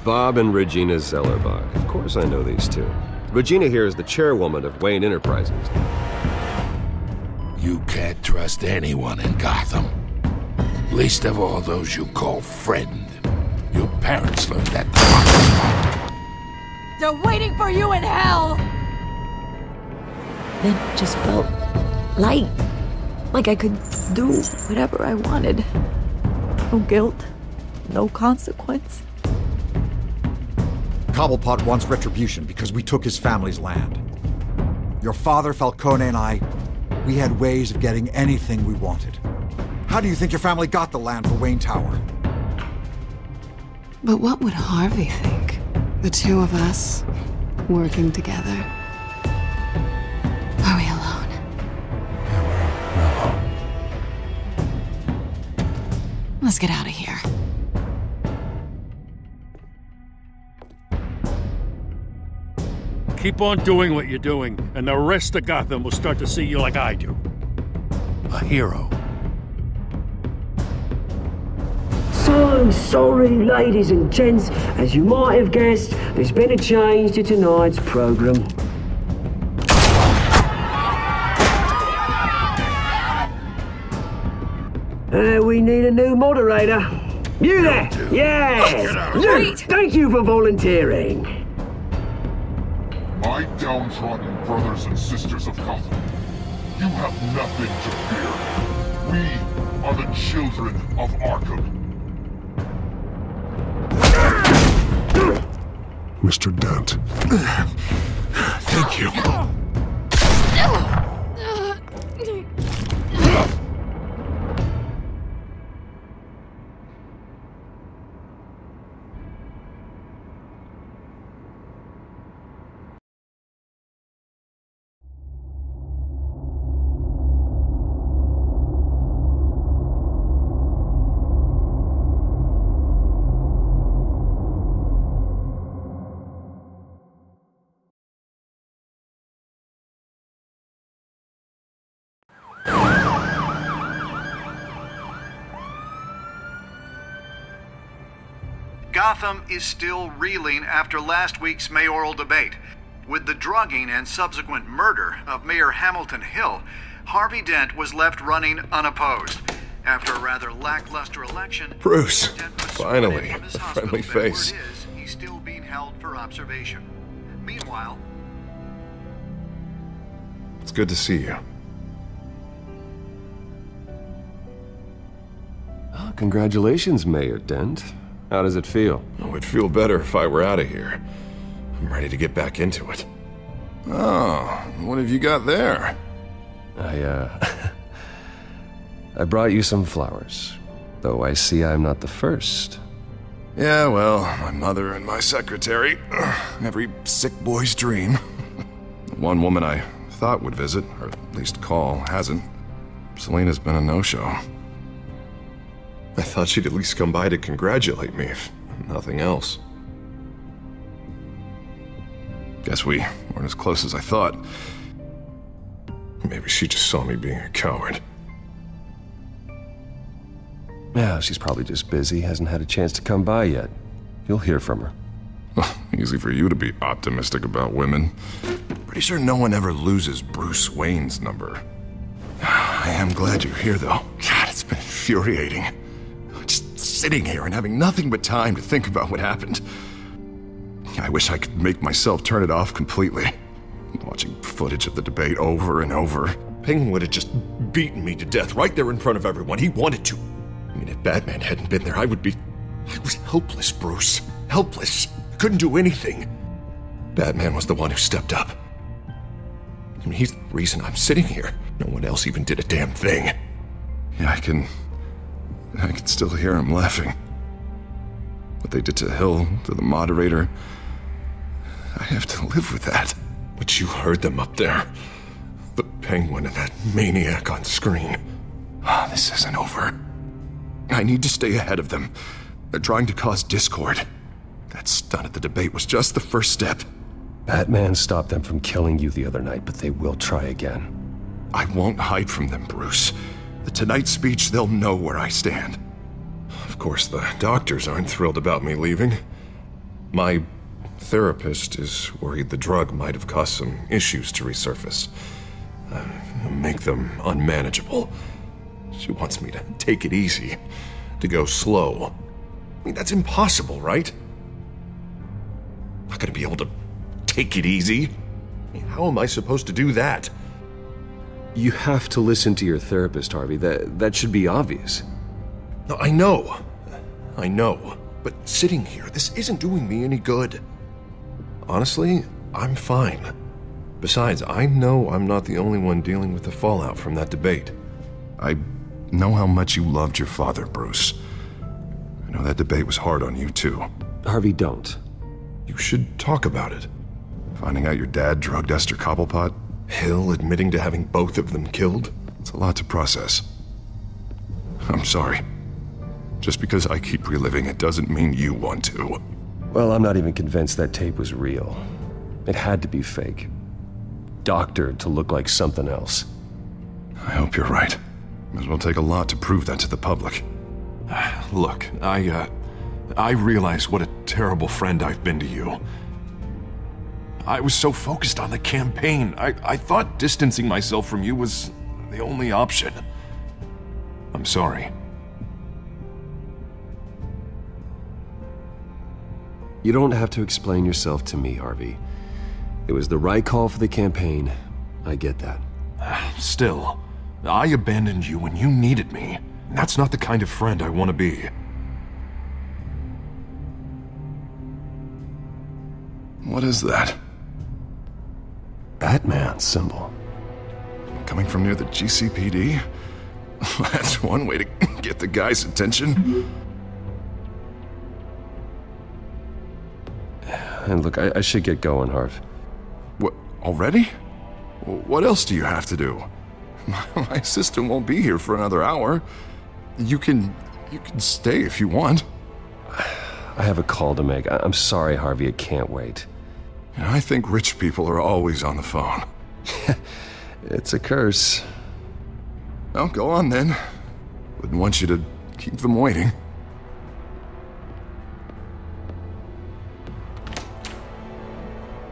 Bob and Regina Zellerbach. Of course I know these two. Regina here is the chairwoman of Wayne Enterprises. You can't trust anyone in Gotham. Least of all those you call friend. Your parents learned that. They're waiting for you in hell! It just felt light. Like I could do whatever I wanted. No guilt, no consequence. Cobblepot wants retribution because we took his family's land. Your father, Falcone, and I, we had ways of getting anything we wanted. How do you think your family got the land for Wayne Tower? But what would Harvey think? The two of us, working together. Are we alone? Yeah, we're alone. Let's get out of here. Keep on doing what you're doing, and the rest of Gotham will start to see you like I do. A hero. So sorry, ladies and gents. As you might have guessed, there's been a change to tonight's program. We need a new moderator. You there? Yeah! You! Thank you for volunteering. My downtrodden brothers and sisters of Gotham, you have nothing to fear. We are the Children of Arkham. Mr. Dent. Thank you. Gotham is still reeling after last week's mayoral debate. With the drugging and subsequent murder of Mayor Hamilton Hill, Harvey Dent was left running unopposed. After a rather lackluster election, Bruce, finally, a friendly face. He's still being held for observation. Meanwhile, It's good to see you. Oh, congratulations, Mayor Dent. How does it feel? Oh, it'd feel better if I were out of here. I'm ready to get back into it. Oh, what have you got there? I brought you some flowers. Though I see I'm not the first. Yeah, well, my mother and my secretary. Every sick boy's dream. One woman I thought would visit, or at least call, hasn't. Selina's been a no-show. I thought she'd at least come by to congratulate me, if nothing else. Guess we weren't as close as I thought. Maybe she just saw me being a coward. Yeah, she's probably just busy, hasn't had a chance to come by yet. You'll hear from her. Easy for you to be optimistic about women. Pretty sure no one ever loses Bruce Wayne's number. I am glad you're here, though. God, it's been infuriating. Just sitting here and having nothing but time to think about what happened. I wish I could make myself turn it off completely. Watching footage of the debate over and over. Penguin would have just beaten me to death right there in front of everyone. He wanted to. I mean, if Batman hadn't been there, I was helpless, Bruce. Helpless. Couldn't do anything. Batman was the one who stepped up. I mean, he's the reason I'm sitting here. No one else even did a damn thing. Yeah, I can still hear him laughing. What they did to Hill, to the moderator. I have to live with that. But you heard them up there. The Penguin and that maniac on screen. This isn't over. I need to stay ahead of them. They're trying to cause discord. That stunt at the debate was just the first step. Batman stopped them from killing you the other night, but they will try again. I won't hide from them, Bruce. The Tonight speech, they'll know where I stand. Of course, the doctors aren't thrilled about me leaving. My therapist is worried the drug might have caused some issues to resurface. Make them unmanageable. She wants me to take it easy, to go slow. I mean, that's impossible, right? I'm not gonna be able to take it easy. I mean, how am I supposed to do that? You have to listen to your therapist, Harvey. That should be obvious. No, I know. But sitting here, this isn't doing me any good. Honestly, I'm fine. Besides, I know I'm not the only one dealing with the fallout from that debate. I know how much you loved your father, Bruce. I know that debate was hard on you, too. Harvey, don't. You should talk about it. Finding out your dad drugged Esther Cobblepot, Hill admitting to having both of them killed. It's a lot to process. I'm sorry. Just because I keep reliving it doesn't mean you want to. Well, I'm not even convinced that tape was real. It had to be fake. Doctored to look like something else. I hope you're right. Might as well take a lot to prove that to the public. Look, I realize what a terrible friend I've been to you. I was so focused on the campaign. I thought distancing myself from you was the only option. I'm sorry. You don't have to explain yourself to me, Harvey. It was the right call for the campaign. I get that. Still, I abandoned you when you needed me. That's not the kind of friend I want to be. What is that? Batman symbol. Coming from near the GCPD? That's one way to get the guy's attention. And look, I should get going, Harv. What, already? What else do you have to do? My assistant won't be here for another hour. You can stay if you want. I have a call to make. I'm sorry, Harvey, I can't wait. I think rich people are always on the phone. It's a curse. Well, go on then. Wouldn't want you to keep them waiting.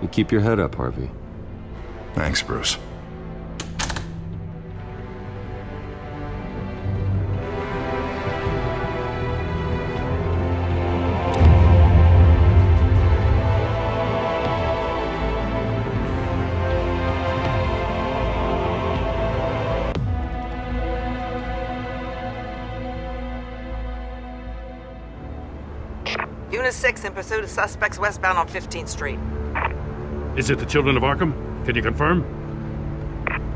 You keep your head up, Harvey. Thanks, Bruce. Unit 6 in pursuit of suspects westbound on 15th Street. Is it the Children of Arkham? Can you confirm?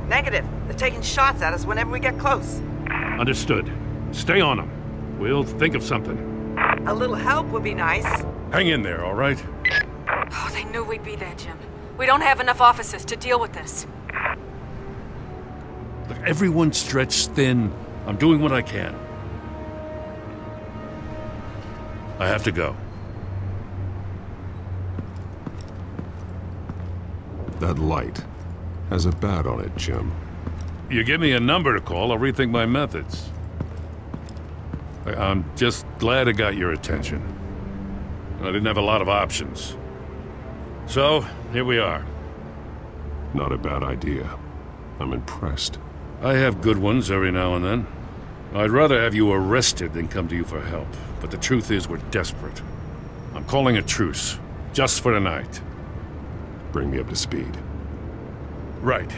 Negative. They're taking shots at us whenever we get close. Understood. Stay on them. We'll think of something. A little help would be nice. Hang in there, all right? Oh, they knew we'd be there, Jim. We don't have enough officers to deal with this. Look, everyone's stretched thin. I'm doing what I can. I have to go. That light has a bat on it, Jim. You give me a number to call, I'll rethink my methods. I'm just glad it got your attention. I didn't have a lot of options. So, here we are. Not a bad idea. I'm impressed. I have good ones every now and then. I'd rather have you arrested than come to you for help. But the truth is, we're desperate. I'm calling a truce, just for tonight. Bring me up to speed. Right.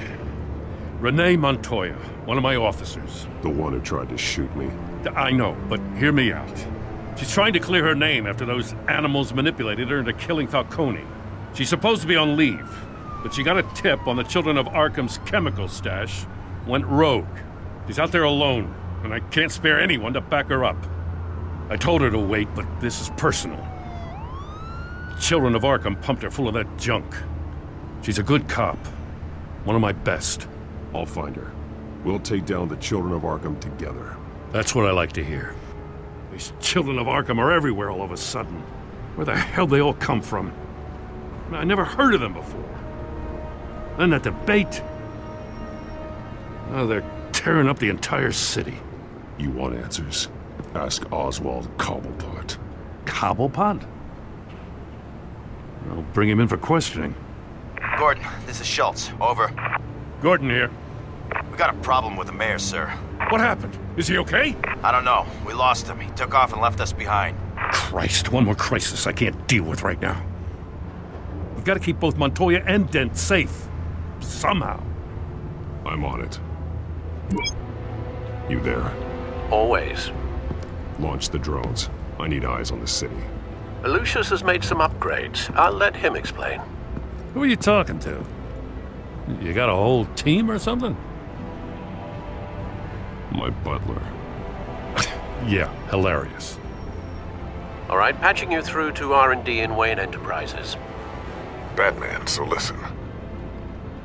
Renee Montoya, one of my officers. The one who tried to shoot me. I know, but hear me out. She's trying to clear her name after those animals manipulated her into killing Falcone. She's supposed to be on leave, but she got a tip on the Children of Arkham's chemical stash, went rogue. She's out there alone, and I can't spare anyone to back her up. I told her to wait, but this is personal. Children of Arkham pumped her full of that junk. She's a good cop. One of my best. I'll find her. We'll take down the Children of Arkham together. That's what I like to hear. These Children of Arkham are everywhere all of a sudden. Where the hell they all come from? I never heard of them before. Then that debate. Oh, they're tearing up the entire city. You want answers? Ask Oswald Cobblepot. Cobblepot? I'll bring him in for questioning. Gordon, this is Schultz. Over. Gordon here. We got a problem with the mayor, sir. What happened? Is he okay? I don't know. We lost him. He took off and left us behind. Christ, one more crisis I can't deal with right now. We've got to keep both Montoya and Dent safe. Somehow. I'm on it. You there? Always. Launch the drones. I need eyes on the city. Lucius has made some upgrades. I'll let him explain. Who are you talking to? You got a whole team or something? My butler. Yeah, hilarious. All right, patching you through to R&D in Wayne Enterprises. Batman, so listen.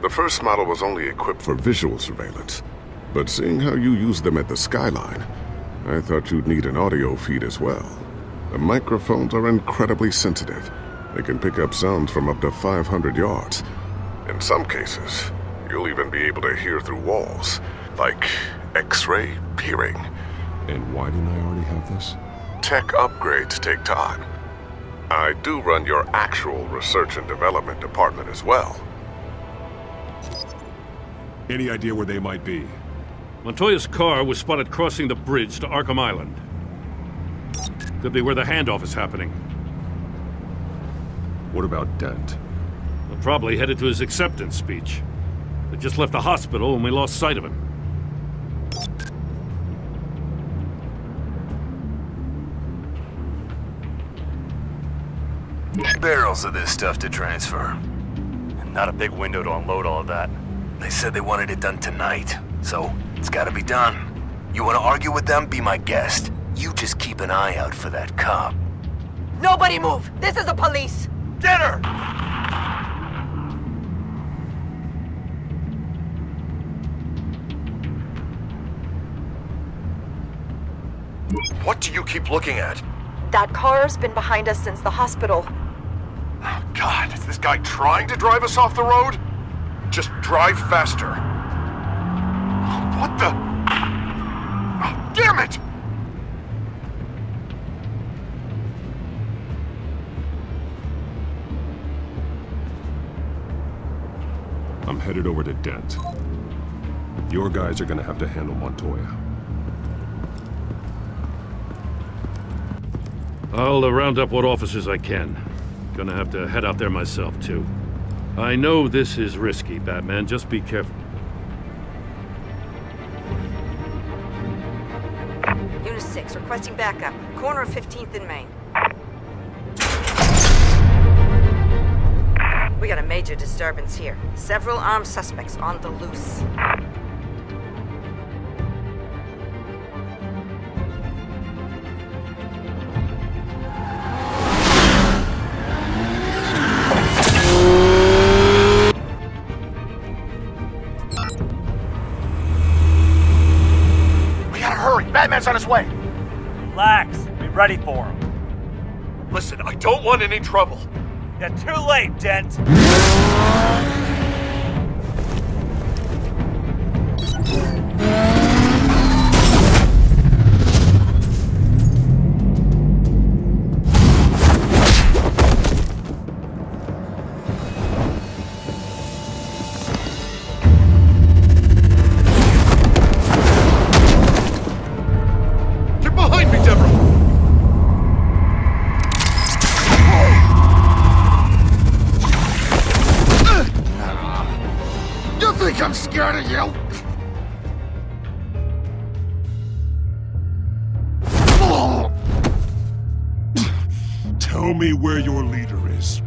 The first model was only equipped for visual surveillance, but seeing how you use them at the skyline, I thought you'd need an audio feed as well. The microphones are incredibly sensitive. They can pick up sounds from up to 500 yards. In some cases, you'll even be able to hear through walls, like X-ray peering. And why didn't I already have this? Tech upgrades take time. I do run your actual research and development department as well. Any idea where they might be? Montoya's car was spotted crossing the bridge to Arkham Island. Could be where the handoff is happening. What about Dent? Well, probably headed to his acceptance speech. They just left the hospital and we lost sight of him. Barrels of this stuff to transfer. And not a big window to unload all of that. They said they wanted it done tonight, so it's gotta be done. You wanna argue with them? Be my guest. You just keep an eye out for that cop. Nobody move! This is the police! Get her! What do you keep looking at? That car's been behind us since the hospital. Oh, God, is this guy trying to drive us off the road? Just drive faster. What the? Oh, damn it! I'm headed over to Dent. Your guys are gonna have to handle Montoya. I'll round up what officers I can. Gonna have to head out there myself, too. I know this is risky, Batman. Just be careful. Unit 6, requesting backup. Corner of 15th and Main. We got a major disturbance here. Several armed suspects on the loose. Batman's on his way! Relax. Be ready for him. Listen, I don't want any trouble. You're too late, Dent. I'm scared of you! Tell me where your leader is.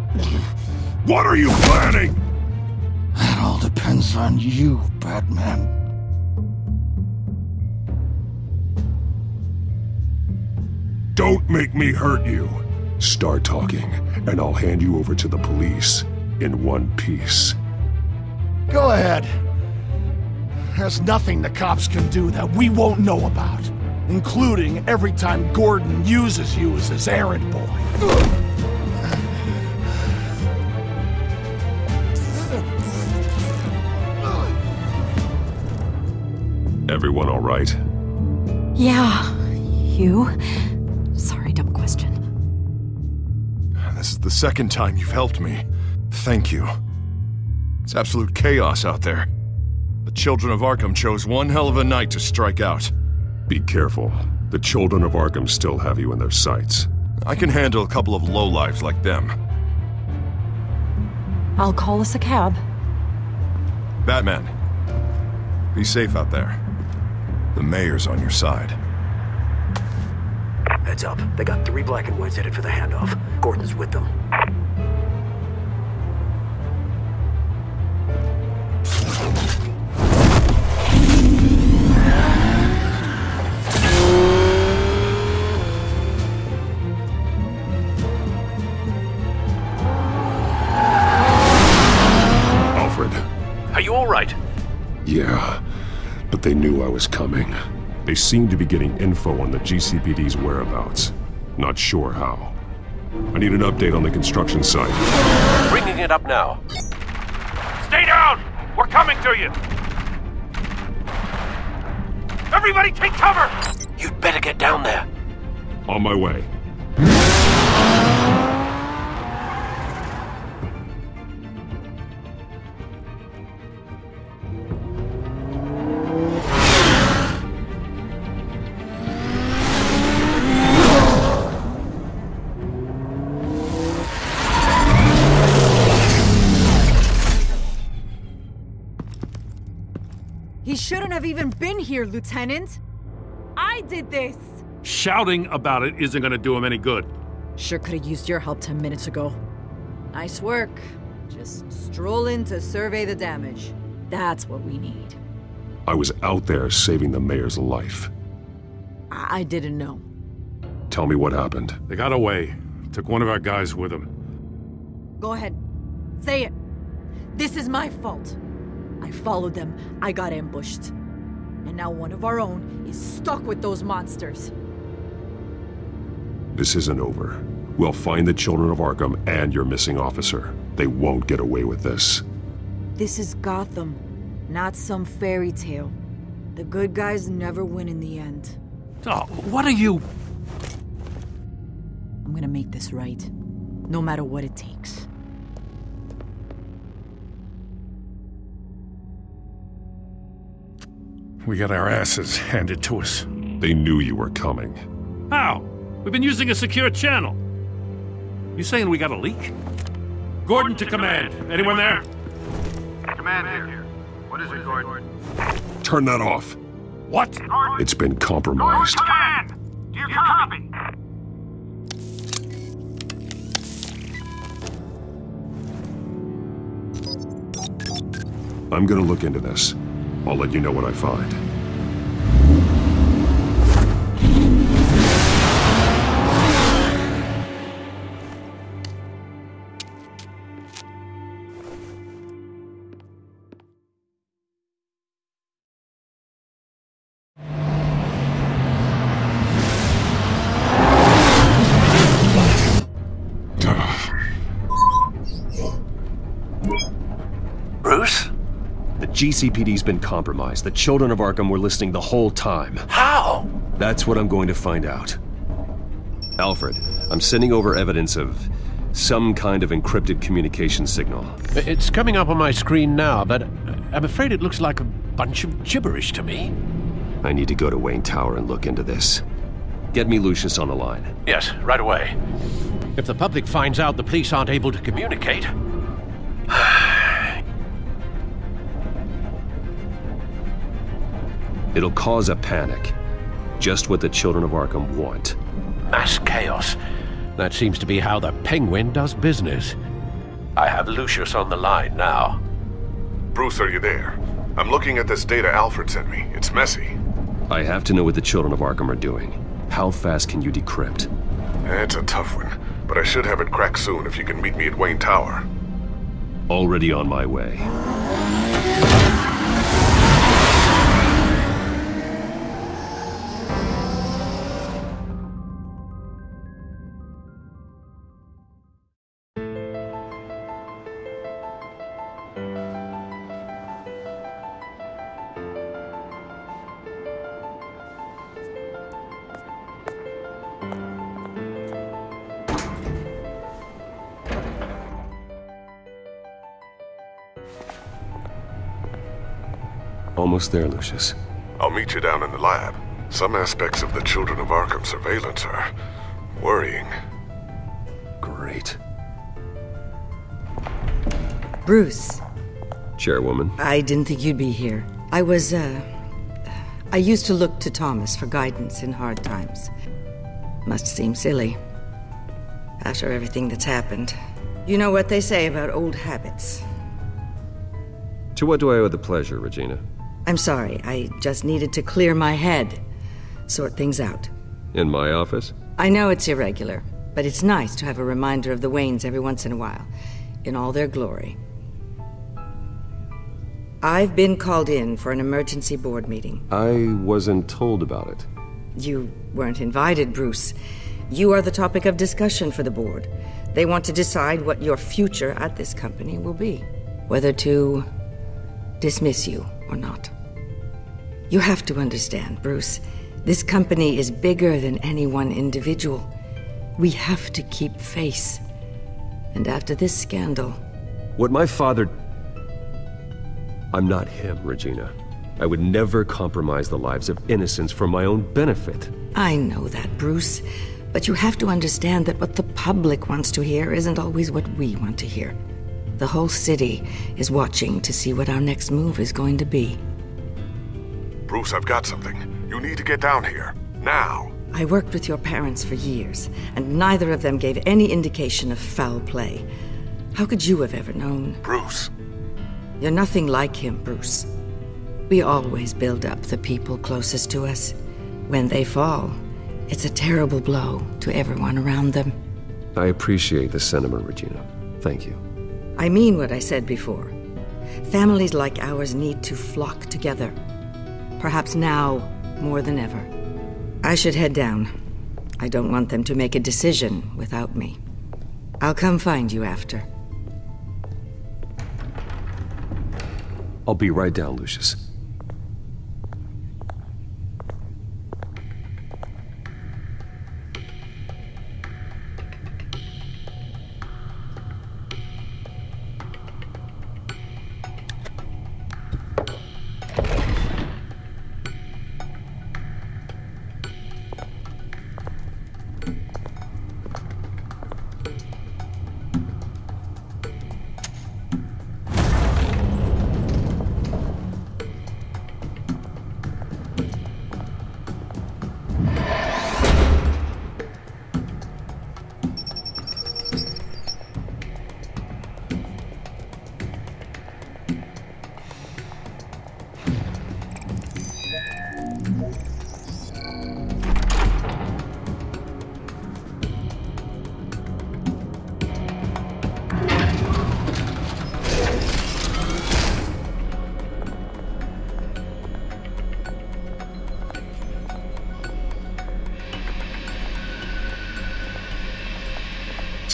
What are you planning? That all depends on you, Batman. Don't make me hurt you. Start talking, and I'll hand you over to the police in one piece. Go ahead. There's nothing the cops can do that we won't know about, including every time Gordon uses you as his errand boy. Everyone all right? Yeah. You? Sorry, dumb question. This is the second time you've helped me. Thank you. It's absolute chaos out there. The Children of Arkham chose one hell of a night to strike out. Be careful. The Children of Arkham still have you in their sights. I can handle a couple of lowlifes like them. I'll call us a cab. Batman, be safe out there. The mayor's on your side. Heads up. They got 3 black and whites headed for the handoff. Gordon's with them. Alfred. Are you all right? Yeah, but they knew I was coming. They seem to be getting info on the GCPD's whereabouts. Not sure how. I need an update on the construction site. Bringing it up now. Stay down! We're coming to you! Everybody take cover! You'd better get down there. On my way. He shouldn't have even been here, Lieutenant. I did this. Shouting about it isn't gonna do him any good. Sure could have used your help 10 minutes ago. Nice work. Just stroll in to survey the damage. That's what we need. I was out there saving the mayor's life. I didn't know. Tell me what happened. They got away. Took one of our guys with them. Go ahead. Say it. This is my fault. I followed them. I got ambushed. And now one of our own is stuck with those monsters. This isn't over. We'll find the Children of Arkham and your missing officer. They won't get away with this. This is Gotham, not some fairy tale. The good guys never win in the end. Oh, what are you... I'm gonna make this right, no matter what it takes. We got our asses handed to us. They knew you were coming. How? We've been using a secure channel. You saying we got a leak? Gordon to command. Anyone there? Command here. What is it, Gordon? Turn that off. What? It's been compromised. Command! Do you copy? I'm gonna look into this. I'll let you know what I find. Bruce? The GCPD's been compromised. The Children of Arkham were listening the whole time. How? That's what I'm going to find out. Alfred, I'm sending over evidence of some kind of encrypted communication signal. It's coming up on my screen now, but I'm afraid it looks like a bunch of gibberish to me. I need to go to Wayne Tower and look into this. Get me Lucius on the line. Yes, right away. If the public finds out the police aren't able to communicate... It'll cause a panic. Just what the Children of Arkham want. Mass chaos. That seems to be how the Penguin does business. I have Lucius on the line now. Bruce, are you there? I'm looking at this data Alfred sent me. It's messy. I have to know what the Children of Arkham are doing. How fast can you decrypt? It's a tough one, but I should have it cracked soon if you can meet me at Wayne Tower. Already on my way. Almost there, Lucius. I'll meet you down in the lab. Some aspects of the Children of Arkham surveillance are worrying. Great. Bruce. Chairwoman. I didn't think you'd be here. I used to look to Thomas for guidance in hard times. Must seem silly. After everything that's happened. You know what they say about old habits. To what do I owe the pleasure, Regina? I'm sorry, I just needed to clear my head. Sort things out. In my office? I know it's irregular, but it's nice to have a reminder of the Waynes every once in a while, in all their glory. I've been called in for an emergency board meeting. I wasn't told about it. You weren't invited, Bruce. You are the topic of discussion for the board. They want to decide what your future at this company will be. Whether to dismiss you or not. You have to understand, Bruce. This company is bigger than any one individual. We have to keep face. And after this scandal... What my father... I'm not him, Regina. I would never compromise the lives of innocents for my own benefit. I know that, Bruce. But you have to understand that what the public wants to hear isn't always what we want to hear. The whole city is watching to see what our next move is going to be. Bruce, I've got something. You need to get down here. Now. I worked with your parents for years, and neither of them gave any indication of foul play. How could you have ever known? Bruce. You're nothing like him, Bruce. We always build up the people closest to us. When they fall, it's a terrible blow to everyone around them. I appreciate the sentiment, Regina. Thank you. I mean what I said before. Families like ours need to flock together. Perhaps now more than ever. I should head down. I don't want them to make a decision without me. I'll come find you after. I'll be right down, Lucius.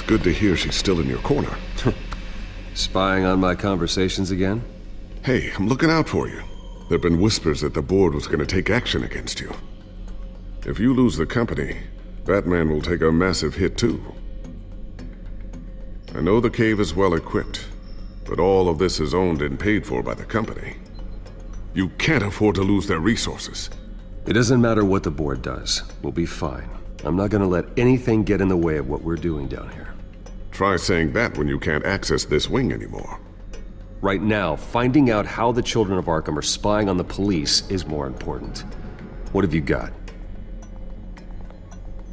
Good to hear she's still in your corner. Spying on my conversations again? Hey, I'm looking out for you. There've been whispers that the board was going to take action against you. If you lose the company, Batman will take a massive hit too. I know the cave is well equipped, but all of this is owned and paid for by the company. You can't afford to lose their resources. It doesn't matter what the board does. We'll be fine. I'm not gonna let anything get in the way of what we're doing down here. Try saying that when you can't access this wing anymore. Right now, finding out how the Children of Arkham are spying on the police is more important. What have you got?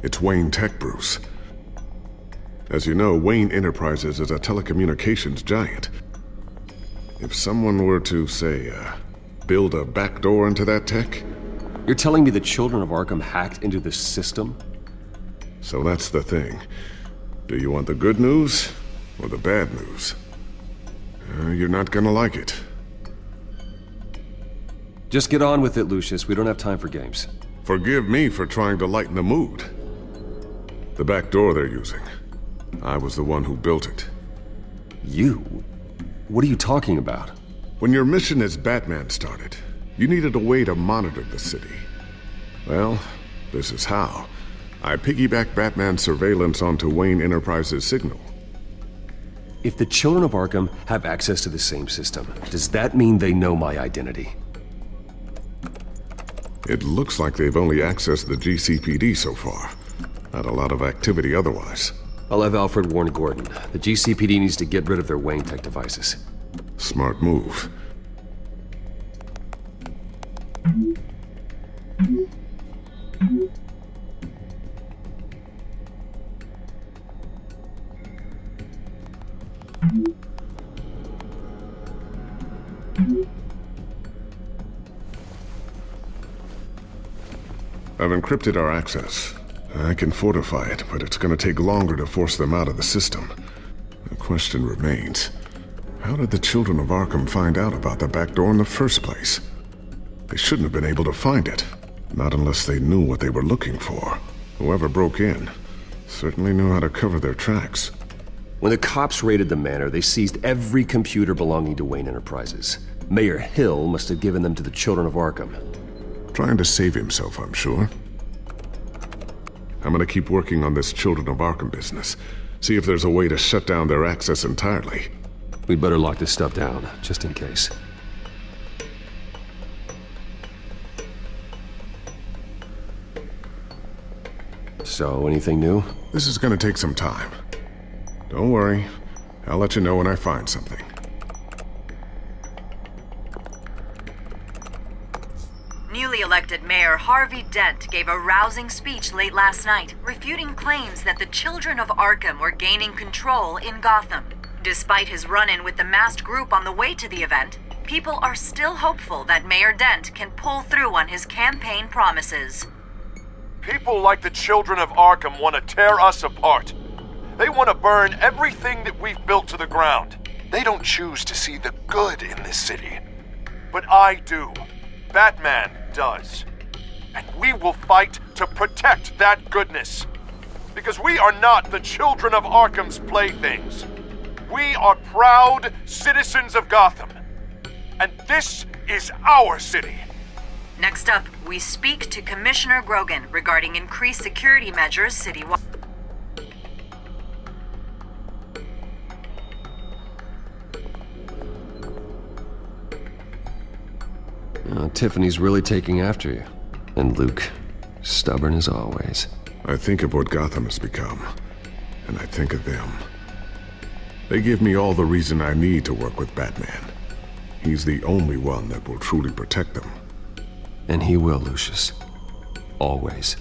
It's Wayne Tech, Bruce. As you know, Wayne Enterprises is a telecommunications giant. If someone were to, say, build a backdoor into that tech... You're telling me the Children of Arkham hacked into this system? So that's the thing. Do you want the good news or the bad news? You're not gonna like it. Just get on with it, Lucius. We don't have time for games. Forgive me for trying to lighten the mood. The back door they're using. I was the one who built it. You? What are you talking about? When your mission as Batman started, you needed a way to monitor the city. Well, this is how. I piggybacked Batman's surveillance onto Wayne Enterprises' signal. If the Children of Arkham have access to the same system, does that mean they know my identity? It looks like they've only accessed the GCPD so far. Not a lot of activity otherwise. I'll have Alfred warn Gordon. The GCPD needs to get rid of their Wayne tech devices. Smart move. I've encrypted our access. I can fortify it, but it's gonna take longer to force them out of the system. The question remains, how did the Children of Arkham find out about the back door in the first place? They shouldn't have been able to find it. Not unless they knew what they were looking for. Whoever broke in certainly knew how to cover their tracks. When the cops raided the manor, they seized every computer belonging to Wayne Enterprises. Mayor Hill must have given them to the Children of Arkham. Trying to save himself, I'm sure. I'm gonna keep working on this Children of Arkham business. See if there's a way to shut down their access entirely. We'd better lock this stuff down, just in case. So, anything new? This is gonna take some time. Don't worry. I'll let you know when I find something. Newly elected Mayor Harvey Dent gave a rousing speech late last night, refuting claims that the Children of Arkham were gaining control in Gotham. Despite his run-in with the masked group on the way to the event, people are still hopeful that Mayor Dent can pull through on his campaign promises. People like the Children of Arkham want to tear us apart. They want to burn everything that we've built to the ground. They don't choose to see the good in this city. But I do. Batman does. And we will fight to protect that goodness. Because we are not the Children of Arkham's playthings. We are proud citizens of Gotham. And this is our city. Next up, we speak to Commissioner Grogan regarding increased security measures citywide. Tiffany's really taking after you. And Luke, stubborn as always. I think of what Gotham has become, and I think of them. They give me all the reason I need to work with Batman. He's the only one that will truly protect them. And he will, Lucius. Always.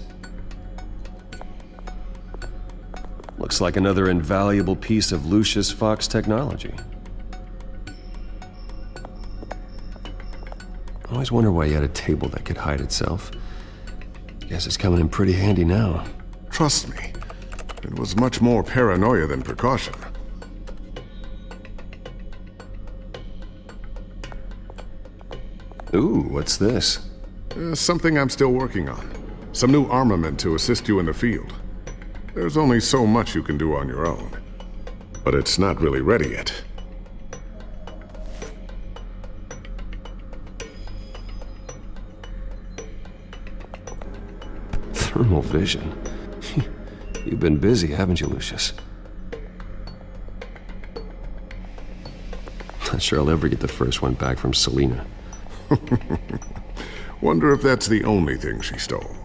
Looks like another invaluable piece of Lucius Fox technology. I always wonder why you had a table that could hide itself. Guess it's coming in pretty handy now. Trust me, it was much more paranoia than precaution. Ooh, what's this? Something I'm still working on. Some new armament to assist you in the field. There's only so much you can do on your own. But it's not really ready yet. Thermal vision. You've been busy, haven't you, Lucius? Not sure I'll ever get the first one back from Selina. Wonder if that's the only thing she stole.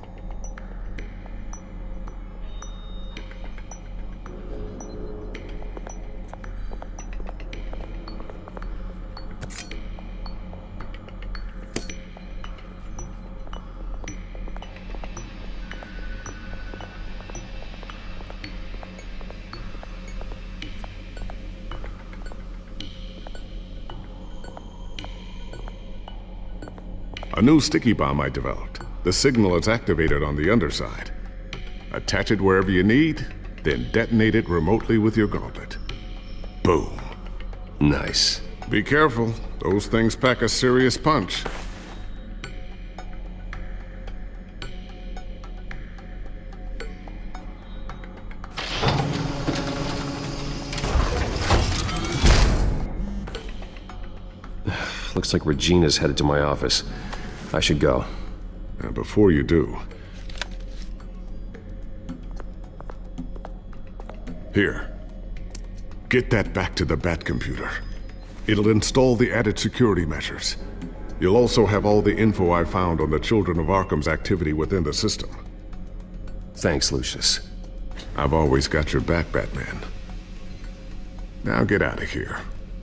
A new sticky bomb I developed. The signal is activated on the underside. Attach it wherever you need, then detonate it remotely with your gauntlet. Boom. Nice. Be careful. Those things pack a serious punch. Looks like Regina's headed to my office. I should go. Before you do... Here. Get that back to the Bat computer. It'll install the added security measures. You'll also have all the info I found on the Children of Arkham's activity within the system. Thanks, Lucius. I've always got your back, Batman. Now get out of here.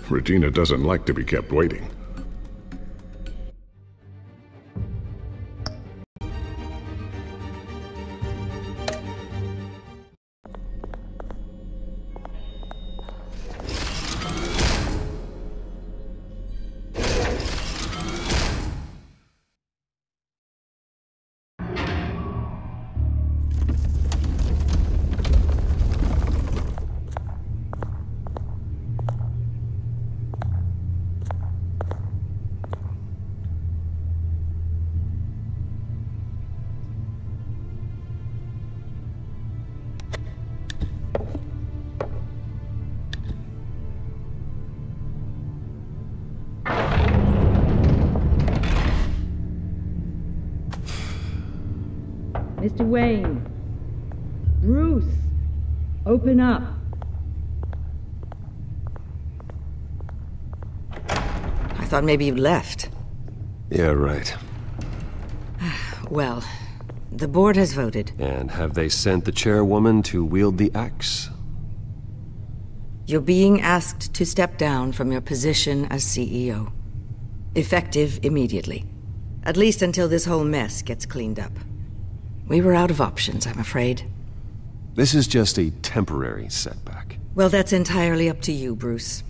Regina doesn't like to be kept waiting. Mr. Wayne. Bruce. Open up. I thought maybe you left. Yeah, right. Well, the board has voted. And have they sent the chairwoman to wield the axe? You're being asked to step down from your position as CEO. Effective immediately. At least until this whole mess gets cleaned up. We were out of options, I'm afraid. This is just a temporary setback. Well, that's entirely up to you, Bruce.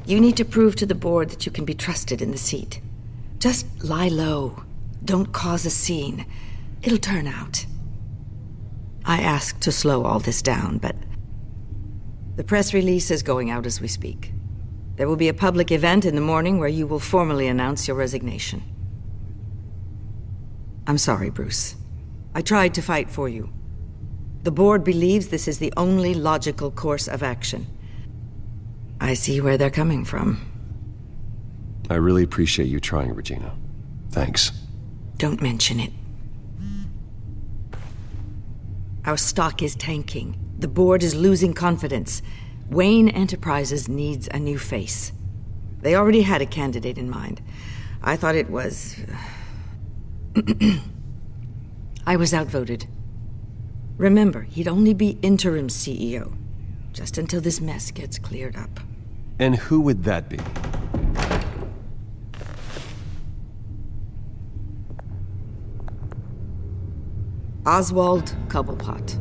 You need to prove to the board that you can be trusted in the seat. Just lie low. Don't cause a scene. It'll turn out. I asked to slow all this down, but the press release is going out as we speak. There will be a public event in the morning where you will formally announce your resignation. I'm sorry, Bruce. I tried to fight for you. The board believes this is the only logical course of action. I see where they're coming from. I really appreciate you trying, Regina. Thanks. Don't mention it. Our stock is tanking. The board is losing confidence. Wayne Enterprises needs a new face. They already had a candidate in mind. I thought it was... I was outvoted. Remember, he'd only be interim CEO, just until this mess gets cleared up. And who would that be? Oswald Cobblepot.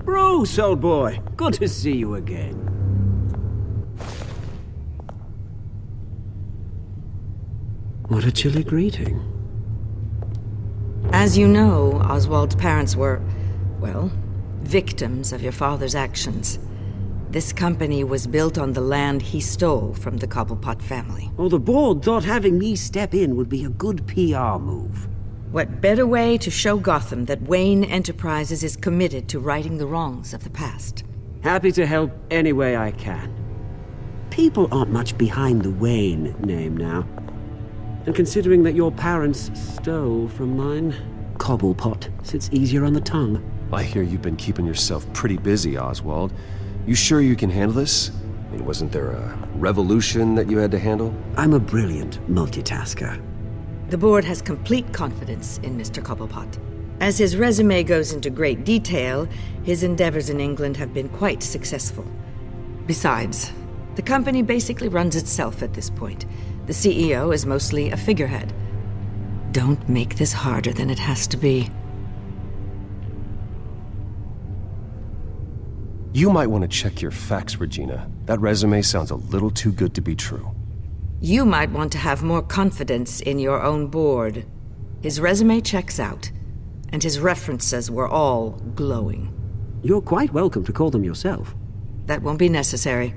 Bruce, old boy. Good to see you again. What a chilly greeting. As you know, Oswald's parents were, well, victims of your father's actions. This company was built on the land he stole from the Cobblepot family. Well, the board thought having me step in would be a good PR move. What better way to show Gotham that Wayne Enterprises is committed to righting the wrongs of the past? Happy to help any way I can. People aren't much behind the Wayne name now. And considering that your parents stole from mine, Cobblepot sits easier on the tongue. I hear you've been keeping yourself pretty busy, Oswald. You sure you can handle this? I mean, wasn't there a revolution that you had to handle? I'm a brilliant multitasker. The board has complete confidence in Mr. Cobblepot. As his resume goes into great detail, his endeavors in England have been quite successful. Besides, the company basically runs itself at this point. The CEO is mostly a figurehead. Don't make this harder than it has to be. You might want to check your facts, Regina. That resume sounds a little too good to be true. You might want to have more confidence in your own board. His resume checks out, and his references were all glowing. You're quite welcome to call them yourself. That won't be necessary.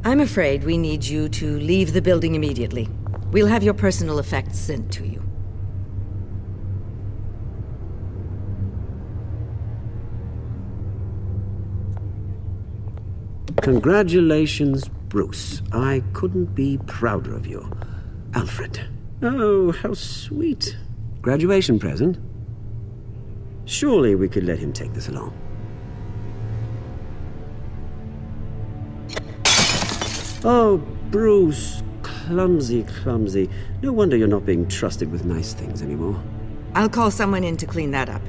I'm afraid we need you to leave the building immediately. We'll have your personal effects sent to you. Congratulations, Bruce. I couldn't be prouder of you. Alfred. Oh, how sweet. Graduation present? Surely we could let him take this along. Oh, Bruce, Clumsy, clumsy. No wonder you're not being trusted with nice things anymore. I'll call someone in to clean that up.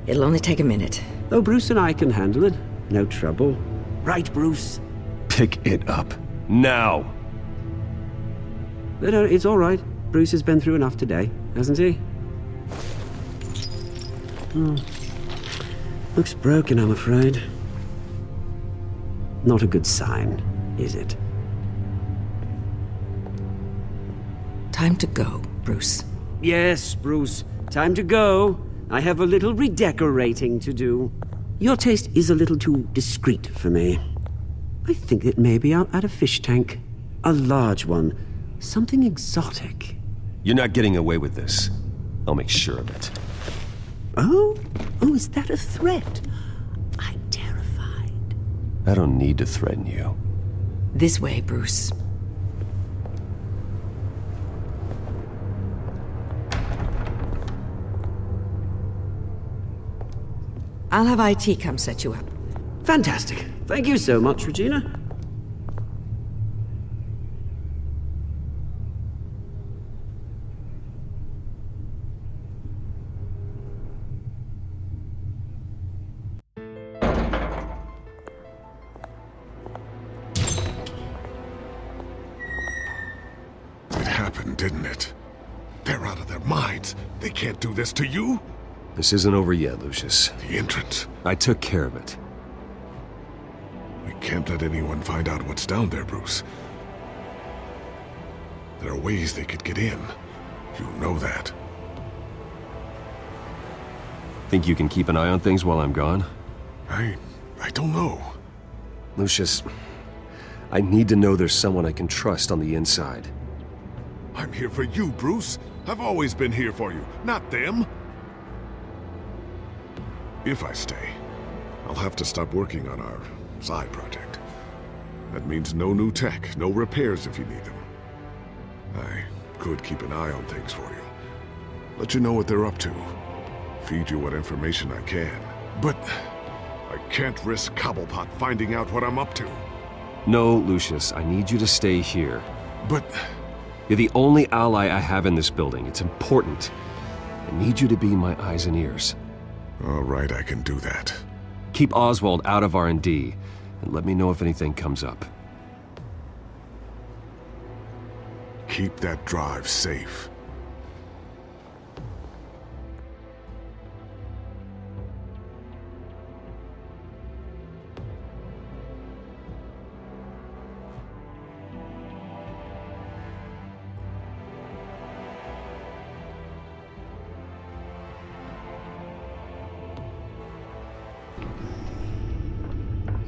It'll only take a minute. Oh, Bruce and I can handle it. No trouble. Right, Bruce? Pick it up. Now! No, it's all right. Bruce has been through enough today, hasn't he? Looks broken, I'm afraid. Not a good sign, is it? Time to go, Bruce. Yes, Bruce. Time to go. I have a little redecorating to do. Your taste is a little too discreet for me. I think that maybe I'll add a fish tank. A large one. Something exotic. You're not getting away with this. I'll make sure of it. Oh? Oh, is that a threat? I'm terrified. I don't need to threaten you. This way, Bruce. I'll have IT come set you up. Fantastic. Thank you so much, Regina. It happened, didn't it? They're out of their minds. They can't do this to you. This isn't over yet, Lucius. The entrance. I took care of it. We can't let anyone find out what's down there, Bruce. There are ways they could get in. You know that. Think you can keep an eye on things while I'm gone? I don't know. Lucius, I need to know there's someone I can trust on the inside. I'm here for you, Bruce. I've always been here for you, not them. If I stay, I'll have to stop working on our side project. That means no new tech, no repairs if you need them. I could keep an eye on things for you. Let you know what they're up to. Feed you what information I can. But I can't risk Cobblepot finding out what I'm up to. No, Lucius, I need you to stay here. But you're the only ally I have in this building. It's important. I need you to be my eyes and ears. All right, I can do that. Keep Oswald out of R&D, and let me know if anything comes up. Keep that drive safe.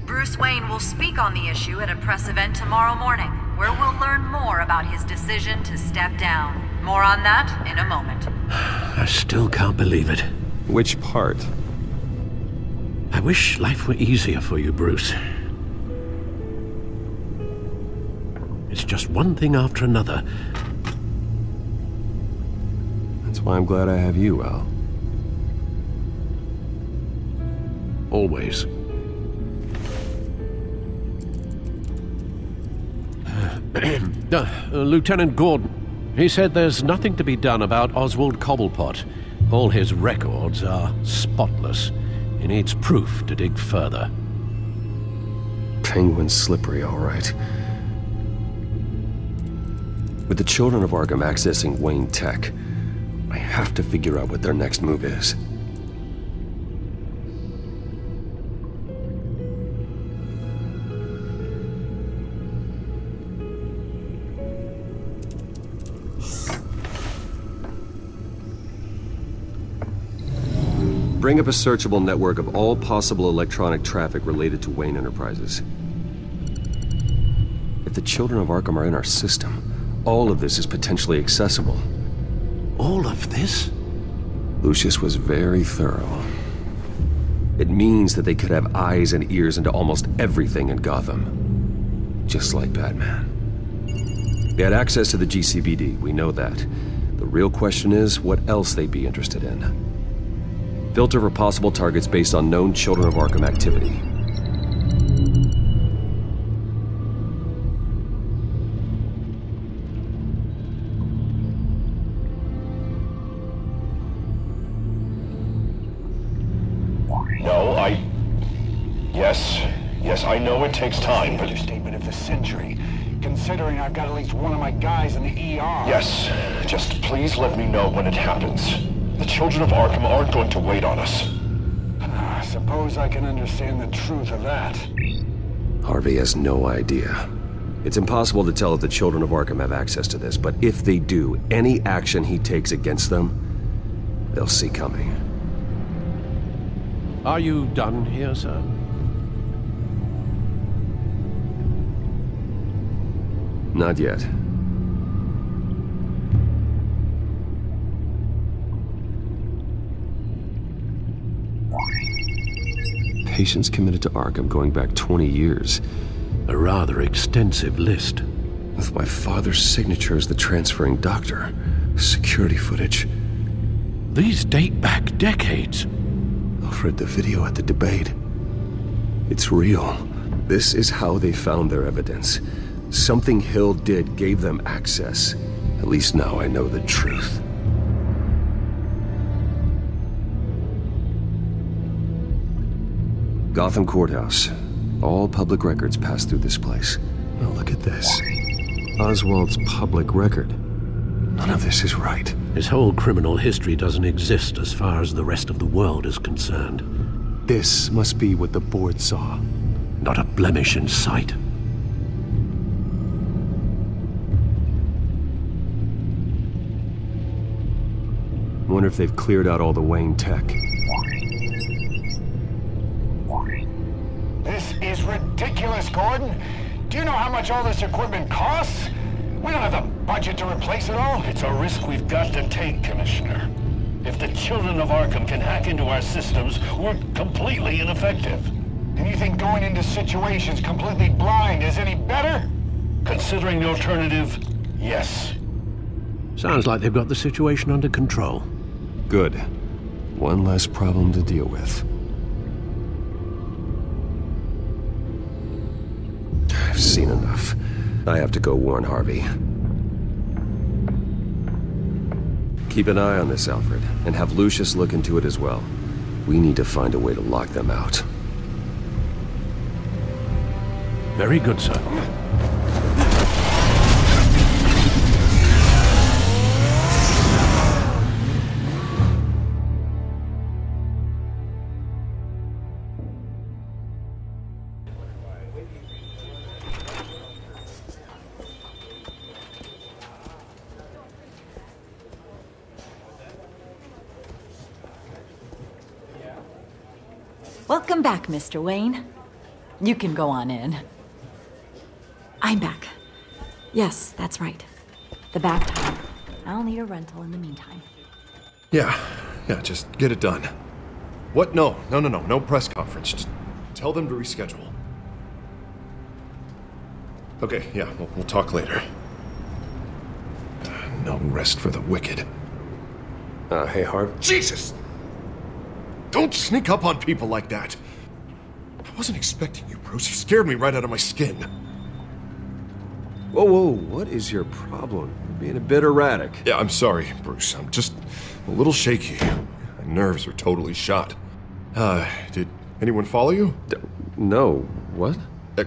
Bruce Wayne will speak on the issue at a press event tomorrow morning, where we'll learn more about his decision to step down. More on that in a moment. I still can't believe it. Which part? I wish life were easier for you, Bruce. It's just one thing after another. That's why I'm glad I have you, Al. Always. Lieutenant Gordon, he said there's nothing to be done about Oswald Cobblepot. All his records are spotless. He needs proof to dig further. Penguin's slippery, all right. With the Children of Arkham accessing Wayne Tech, I have to figure out what their next move is. Bring up a searchable network of all possible electronic traffic related to Wayne Enterprises. If the Children of Arkham are in our system, all of this is potentially accessible. All of this? Lucius was very thorough. It means that they could have eyes and ears into almost everything in Gotham. Just like Batman. They had access to the GCPD, we know that. The real question is, what else they'd be interested in. Filter for possible targets based on known Children of Arkham activity. Yes, I know it takes time, but... Understatement of the century, considering I've got at least one of my guys in the ER. Yes, just please let me know when it happens. The Children of Arkham aren't going to wait on us. I suppose I can understand the truth of that. Harvey has no idea. It's impossible to tell if the Children of Arkham have access to this, but if they do, any action he takes against them, they'll see coming. Are you done here, sir? Not yet. Patients committed to Arkham going back 20 years. A rather extensive list. With my father's signature as the transferring doctor. Security footage. These date back decades. Alfred, the video at the debate. It's real. This is how they found their evidence. Something Hill did gave them access. At least now I know the truth. Gotham Courthouse. All public records pass through this place. Now look at this. Oswald's public record. None of this is right. His whole criminal history doesn't exist as far as the rest of the world is concerned. This must be what the board saw. Not a blemish in sight. Wonder if they've cleared out all the Wayne tech. This is ridiculous, Gordon. Do you know how much all this equipment costs? We don't have the budget to replace it all. It's a risk we've got to take, Commissioner. If the Children of Arkham can hack into our systems, we're completely ineffective. And you think going into situations completely blind is any better? Considering the alternative, yes. Sounds like they've got the situation under control. Good. One less problem to deal with. I've seen enough. I have to go warn Harvey. Keep an eye on this, Alfred, and have Lucius look into it as well. We need to find a way to lock them out. Very good, sir. Welcome back, Mr. Wayne. You can go on in. I'm back. Yes, that's right. The back time. I'll need a rental in the meantime. Yeah, just get it done. What? No press conference. Just tell them to reschedule. Okay, yeah, we'll talk later. No rest for the wicked. Hey, Harv. Jesus! Don't sneak up on people like that. I wasn't expecting you, Bruce. You scared me right out of my skin. Whoa, what is your problem? You're being a bit erratic. Yeah, I'm sorry, Bruce. I'm just a little shaky. My nerves are totally shot. Did anyone follow you? No. What?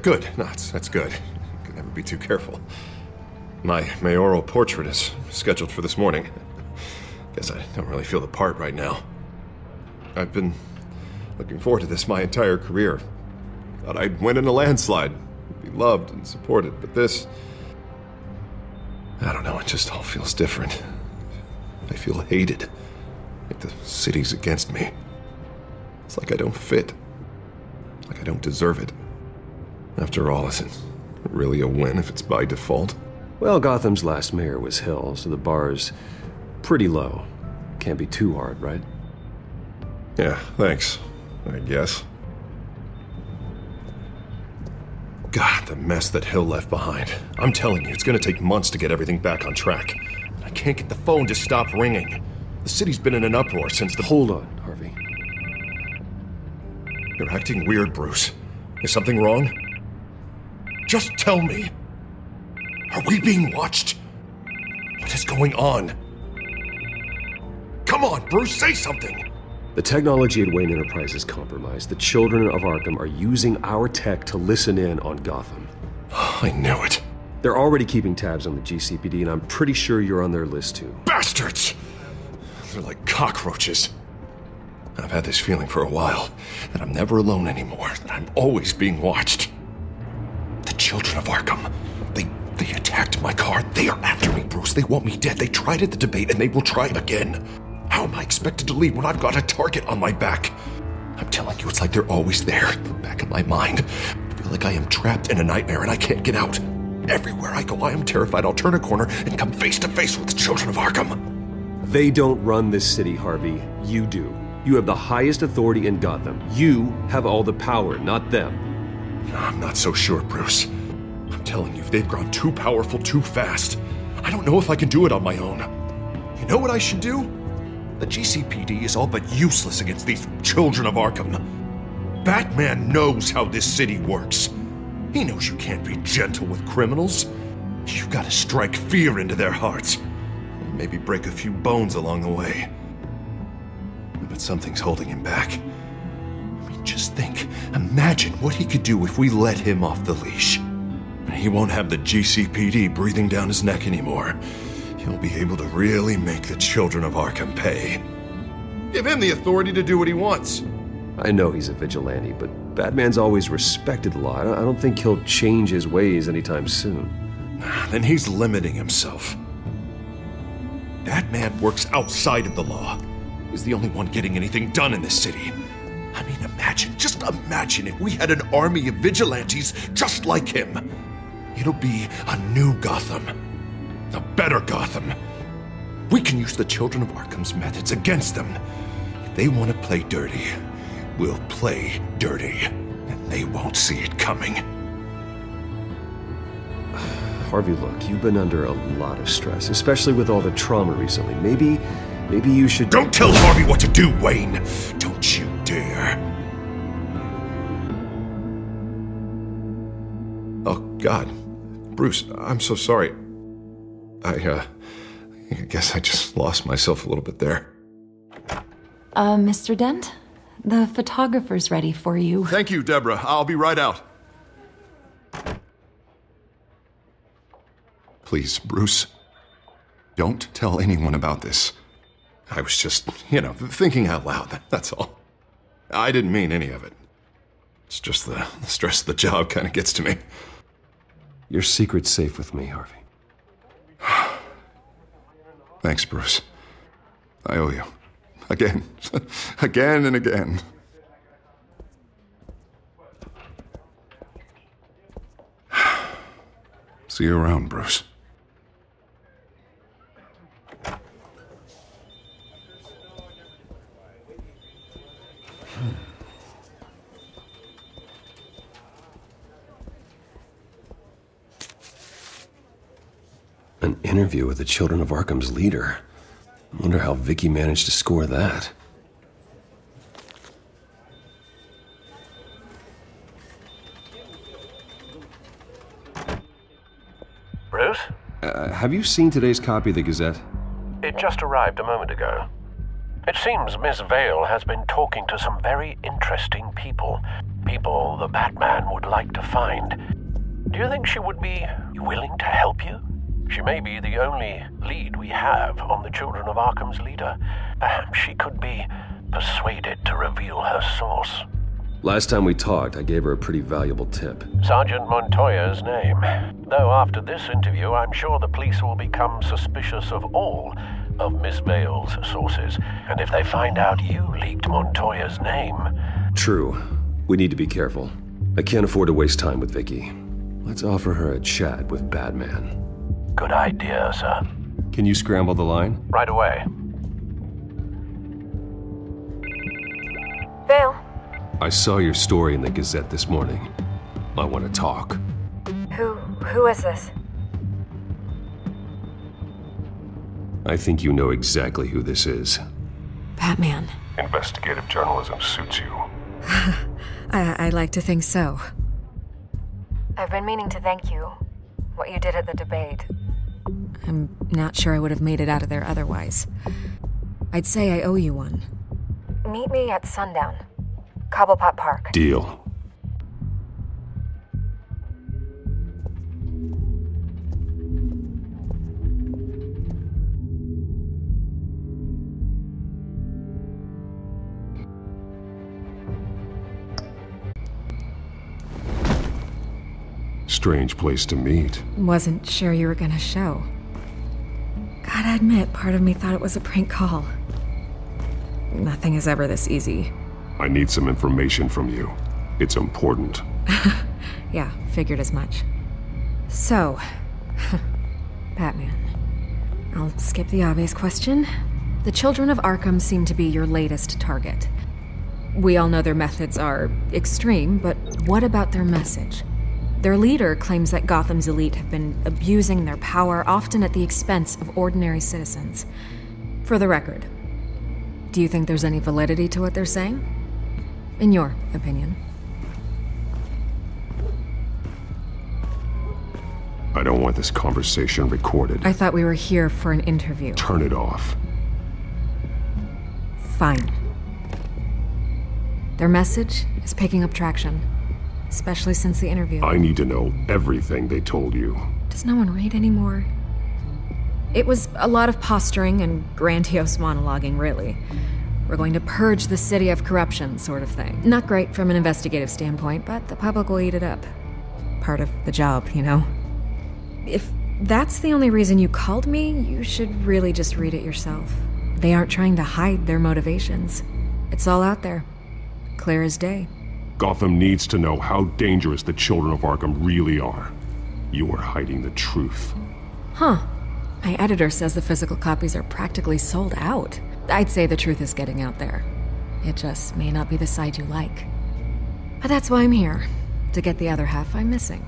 Good. No, that's good. Could never be too careful. My mayoral portrait is scheduled for this morning. Guess I don't really feel the part right now. I've been looking forward to this my entire career. Thought I'd win in a landslide, be loved and supported, but this... I don't know, it just all feels different. I feel hated, like the city's against me. It's like I don't fit, like I don't deserve it. After all, is it really a win if it's by default? Well, Gotham's last mayor was Hill, so the bar's pretty low. Can't be too hard, right? Yeah, thanks, I guess. God, the mess that Hill left behind. I'm telling you, it's gonna take months to get everything back on track. I can't get the phone to stop ringing. The city's been in an uproar since the... Hold on, Harvey. You're acting weird, Bruce. Is something wrong? Just tell me. Are we being watched? What is going on? Come on, Bruce, say something! The technology at Wayne Enterprise is compromised. The Children of Arkham are using our tech to listen in on Gotham. I knew it. They're already keeping tabs on the GCPD, and I'm pretty sure you're on their list too. Bastards! They're like cockroaches. I've had this feeling for a while, that I'm never alone anymore, that I'm always being watched. The Children of Arkham, they attacked my car. They are after me, Bruce. They want me dead. They tried at the debate, and they will try again. How am I expected to leave when I've got a target on my back? I'm telling you, it's like they're always there, in the back of my mind. I feel like I am trapped in a nightmare and I can't get out. Everywhere I go, I am terrified I'll turn a corner and come face to face with the Children of Arkham. They don't run this city, Harvey. You do. You have the highest authority in Gotham. You have all the power, not them. I'm not so sure, Bruce. I'm telling you, they've grown too powerful too fast. I don't know if I can do it on my own. You know what I should do? The GCPD is all but useless against these Children of Arkham. Batman knows how this city works. He knows you can't be gentle with criminals. You've got to strike fear into their hearts. And maybe break a few bones along the way. But something's holding him back. I mean, just think. Imagine what he could do if we let him off the leash. He won't have the GCPD breathing down his neck anymore. He'll be able to really make the Children of Arkham pay. Give him the authority to do what he wants. I know he's a vigilante, but Batman's always respected the law. I don't think he'll change his ways anytime soon. Then he's limiting himself. Batman works outside of the law. He's the only one getting anything done in this city. I mean, just imagine if we had an army of vigilantes just like him. It'll be a new Gotham. A better Gotham. We can use the Children of Arkham's methods against them. If they want to play dirty, we'll play dirty. And they won't see it coming. Harvey, look, you've been under a lot of stress, especially with all the trauma recently. Maybe you should... Don't tell Harvey what to do, Wayne! Don't you dare! Oh, God. Bruce, I'm so sorry. I guess I just lost myself a little bit there. Mr. Dent? The photographer's ready for you. Thank you, Deborah. I'll be right out. Please, Bruce, don't tell anyone about this. I was just, thinking out loud, that's all. I didn't mean any of it. It's just the stress of the job kind of gets to me. Your secret's safe with me, Harvey. Thanks, Bruce. I owe you. Again. Again and again. See you around, Bruce. An interview with the Children of Arkham's leader. I wonder how Vicki managed to score that. Bruce? Have you seen today's copy of the Gazette? It just arrived a moment ago. It seems Miss Vale has been talking to some very interesting people. People the Batman would like to find. Do you think she would be willing to help you? She may be the only lead we have on the Children of Arkham's leader. Perhaps she could be persuaded to reveal her source. Last time we talked, I gave her a pretty valuable tip. Sergeant Montoya's name. Though after this interview, I'm sure the police will become suspicious of all of Miss Vale's sources. And if they find out you leaked Montoya's name... True. We need to be careful. I can't afford to waste time with Vicki. Let's offer her a chat with Batman. Good idea, sir. Can you scramble the line? Right away. Vale. I saw your story in the Gazette this morning. I want to talk. Who is this? I think you know exactly who this is. Batman. Investigative journalism suits you. I'd like to think so. I've been meaning to thank you. What you did at the debate. I'm not sure I would have made it out of there otherwise. I'd say I owe you one. Meet me at sundown. Cobblepot Park. Deal. Strange place to meet. Wasn't sure you were gonna show. Gotta admit, part of me thought it was a prank call. Nothing is ever this easy. I need some information from you. It's important. Yeah, figured as much. So, Batman. I'll skip the obvious question. The Children of Arkham seem to be your latest target. We all know their methods are extreme, but what about their message? Their leader claims that Gotham's elite have been abusing their power, often at the expense of ordinary citizens. For the record, do you think there's any validity to what they're saying? In your opinion? I don't want this conversation recorded. I thought we were here for an interview. Turn it off. Fine. Their message is picking up traction. Especially since the interview. I need to know everything they told you. Does no one read anymore? It was a lot of posturing and grandiose monologuing, really. We're going to purge the city of corruption, sort of thing. Not great from an investigative standpoint, but the public will eat it up. Part of the job, you know? If that's the only reason you called me, you should really just read it yourself. They aren't trying to hide their motivations. It's all out there. Clear as day. Gotham needs to know how dangerous the Children of Arkham really are. You are hiding the truth. Huh. My editor says the physical copies are practically sold out. I'd say the truth is getting out there. It just may not be the side you like. But that's why I'm here. To get the other half I'm missing.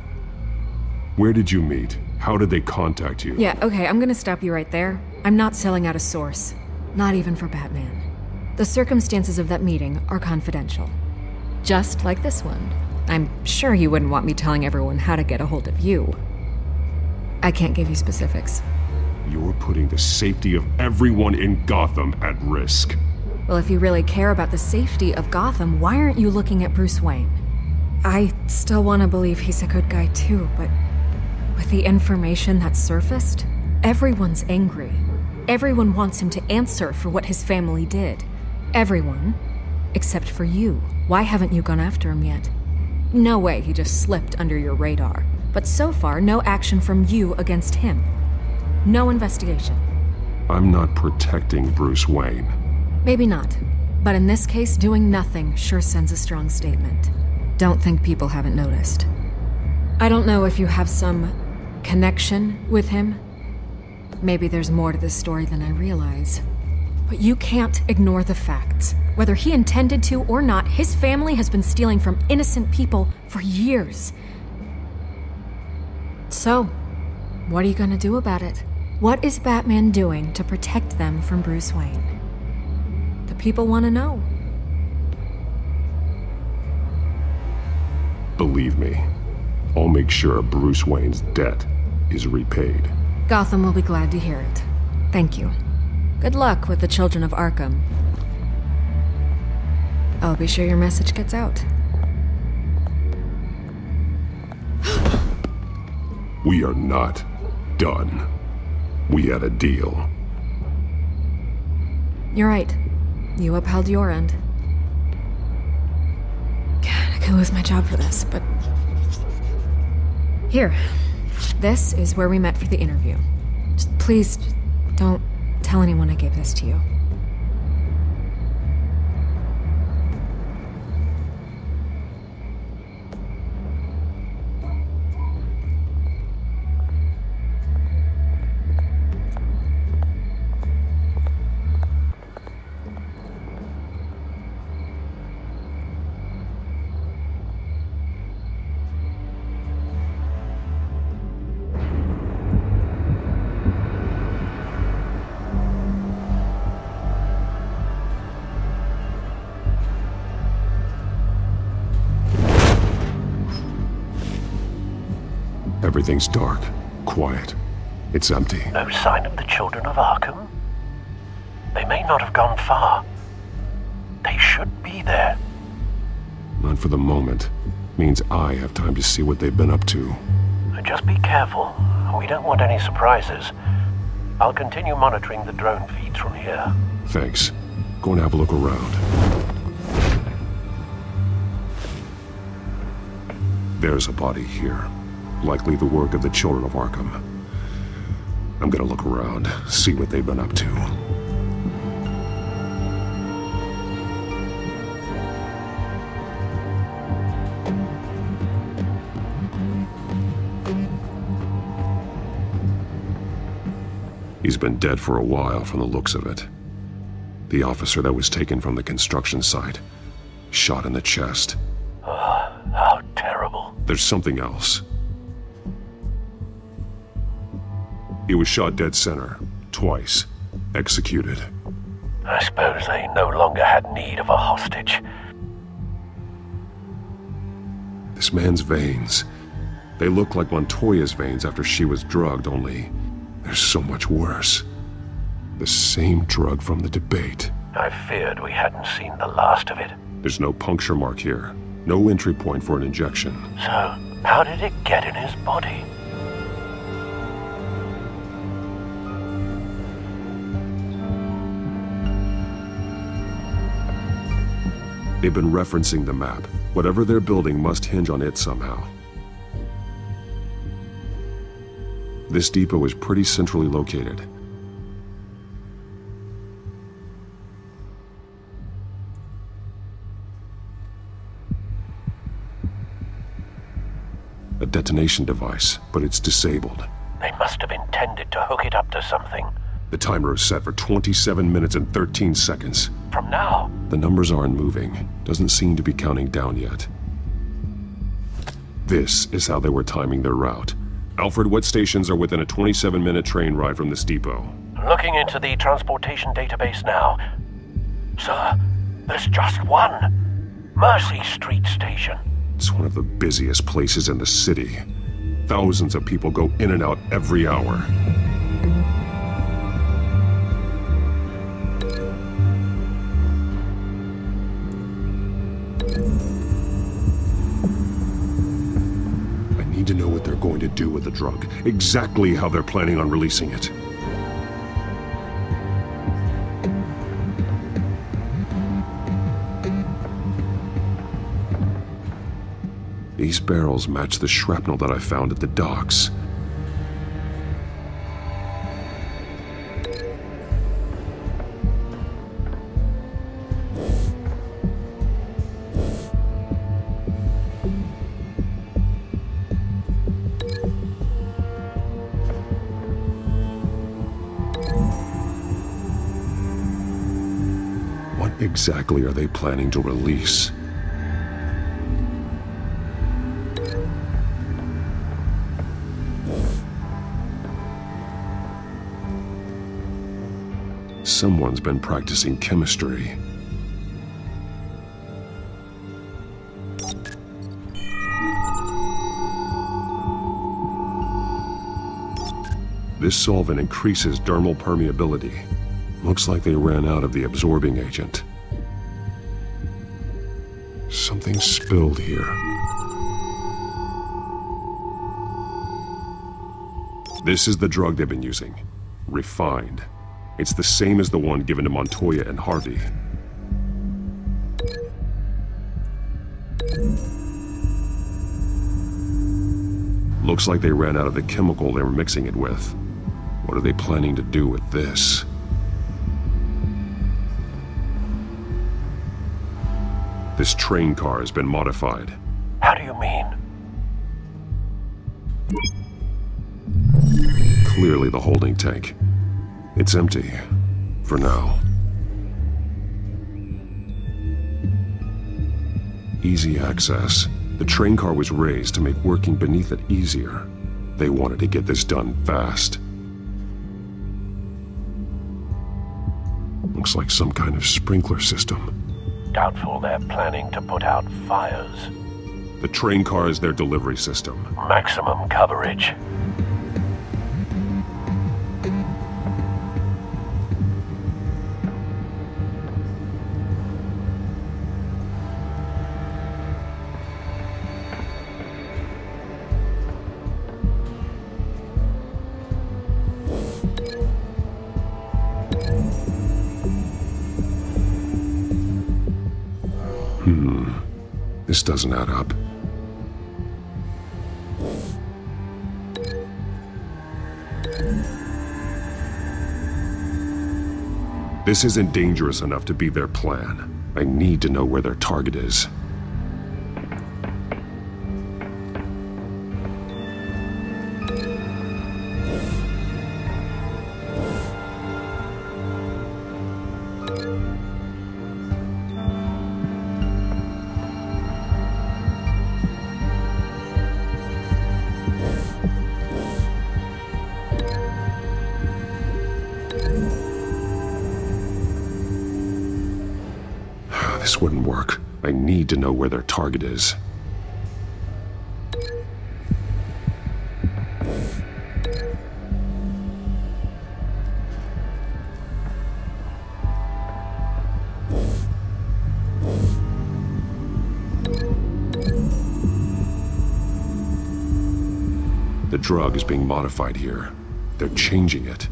Where did you meet? How did they contact you? Yeah, okay, I'm gonna stop you right there. I'm not selling out a source. Not even for Batman. The circumstances of that meeting are confidential. Just like this one. I'm sure you wouldn't want me telling everyone how to get a hold of you. I can't give you specifics. You're putting the safety of everyone in Gotham at risk. Well, if you really care about the safety of Gotham, why aren't you looking at Bruce Wayne? I still want to believe he's a good guy too, but with the information that's surfaced, everyone's angry. Everyone wants him to answer for what his family did. Everyone, except for you. Why haven't you gone after him yet? No way he just slipped under your radar. But so far, no action from you against him. No investigation. I'm not protecting Bruce Wayne. Maybe not. But in this case, doing nothing sure sends a strong statement. Don't think people haven't noticed. I don't know if you have some connection with him. Maybe there's more to this story than I realize. But you can't ignore the facts. Whether he intended to or not, his family has been stealing from innocent people for years. So, what are you gonna do about it? What is Batman doing to protect them from Bruce Wayne? The people want to know. Believe me, I'll make sure Bruce Wayne's debt is repaid. Gotham will be glad to hear it. Thank you. Good luck with the Children of Arkham. I'll be sure your message gets out. We are not done. We had a deal. You're right. You upheld your end. God, I could lose my job for this, but... Here. This is where we met for the interview. Please, don't tell anyone I gave this to you. Everything's dark, quiet. It's empty. No sign of the Children of Arkham? They may not have gone far. They should be there. Not for the moment. Means I have time to see what they've been up to. Just be careful. We don't want any surprises. I'll continue monitoring the drone feeds from here. Thanks. Go and have a look around. There's a body here. Likely the work of the Children of Arkham. I'm gonna look around, see what they've been up to. He's been dead for a while from the looks of it. The officer that was taken from the construction site. Shot in the chest. How terrible. There's something else. He was shot dead center. Twice. Executed. I suppose they no longer had need of a hostage. This man's veins. They look like Montoya's veins after she was drugged, only they're so much worse. The same drug from the debate. I feared we hadn't seen the last of it. There's no puncture mark here. No entry point for an injection. So, how did it get in his body? They've been referencing the map. Whatever they're building must hinge on it somehow. This depot is pretty centrally located. A detonation device, but it's disabled. They must have intended to hook it up to something. The timer is set for 27 minutes and 13 seconds. From now? The numbers aren't moving. Doesn't seem to be counting down yet. This is how they were timing their route. Alfred, what stations are within a 27-minute train ride from this depot? Looking into the transportation database now. Sir, there's just one. Mercy Street Station. It's one of the busiest places in the city. Thousands of people go in and out every hour. I need to know what they're going to do with the drug. Exactly how they're planning on releasing it. These barrels match the shrapnel that I found at the docks. What exactly are they planning to release? Someone's been practicing chemistry. This solvent increases dermal permeability. Looks like they ran out of the absorbing agent. Something spilled here. This is the drug they've been using. Refined. It's the same as the one given to Montoya and Harvey. Looks like they ran out of the chemical they were mixing it with. What are they planning to do with this? This train car has been modified. How do you mean? Clearly the holding tank. It's empty. For now. Easy access. The train car was raised to make working beneath it easier. They wanted to get this done fast. Looks like some kind of sprinkler system. Doubtful they're planning to put out fires. The train car is their delivery system. Maximum coverage. This doesn't add up. This isn't dangerous enough to be their plan. I need to know where their target is. This wouldn't work. I need to know where their target is. The drug is being modified here. They're changing it.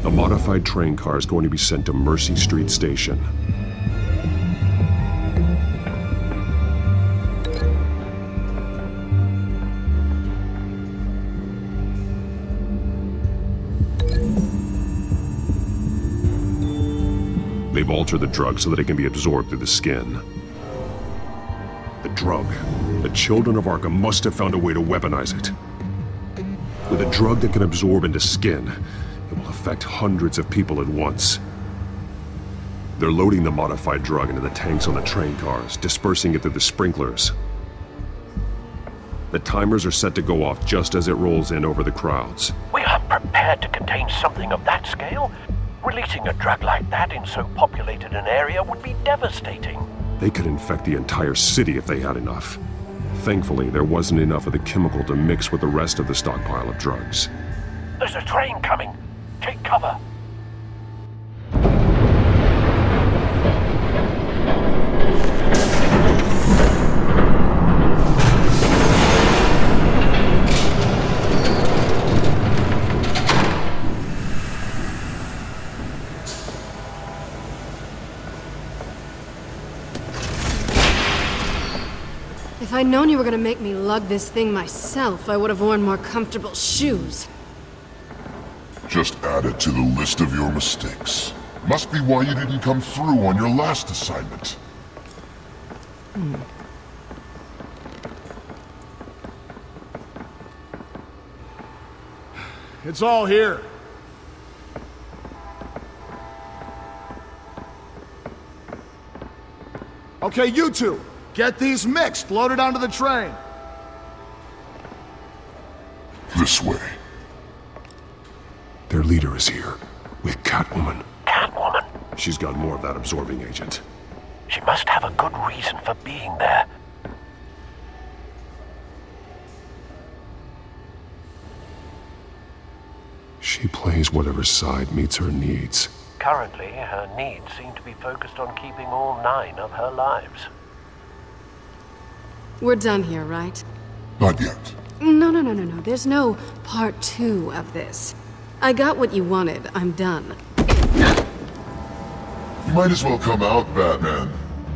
A modified train car is going to be sent to Mercy Street Station. They've altered the drug so that it can be absorbed through the skin. The drug. The Children of Arkham must have found a way to weaponize it. With a drug that can absorb into skin, it will affect hundreds of people at once. They're loading the modified drug into the tanks on the train cars, dispersing it through the sprinklers. The timers are set to go off just as it rolls in over the crowds. We aren't prepared to contain something of that scale. Releasing a drug like that in so populated an area would be devastating. They could infect the entire city if they had enough. Thankfully, there wasn't enough of the chemical to mix with the rest of the stockpile of drugs. There's a train coming. Take cover. If I'd known you were gonna make me lug this thing myself, I would have worn more comfortable shoes. Just add it to the list of your mistakes. Must be why you didn't come through on your last assignment. It's all here. Okay, you two, get these mixed, loaded onto the train. This way. Their leader is here, with Catwoman. Catwoman? She's got more of that absorbing agent. She must have a good reason for being there. She plays whatever side meets her needs. Currently, her needs seem to be focused on keeping all 9 of her lives. We're done here, right? Not yet. No. There's no part 2 of this. I got what you wanted. I'm done. You might as well come out, Batman.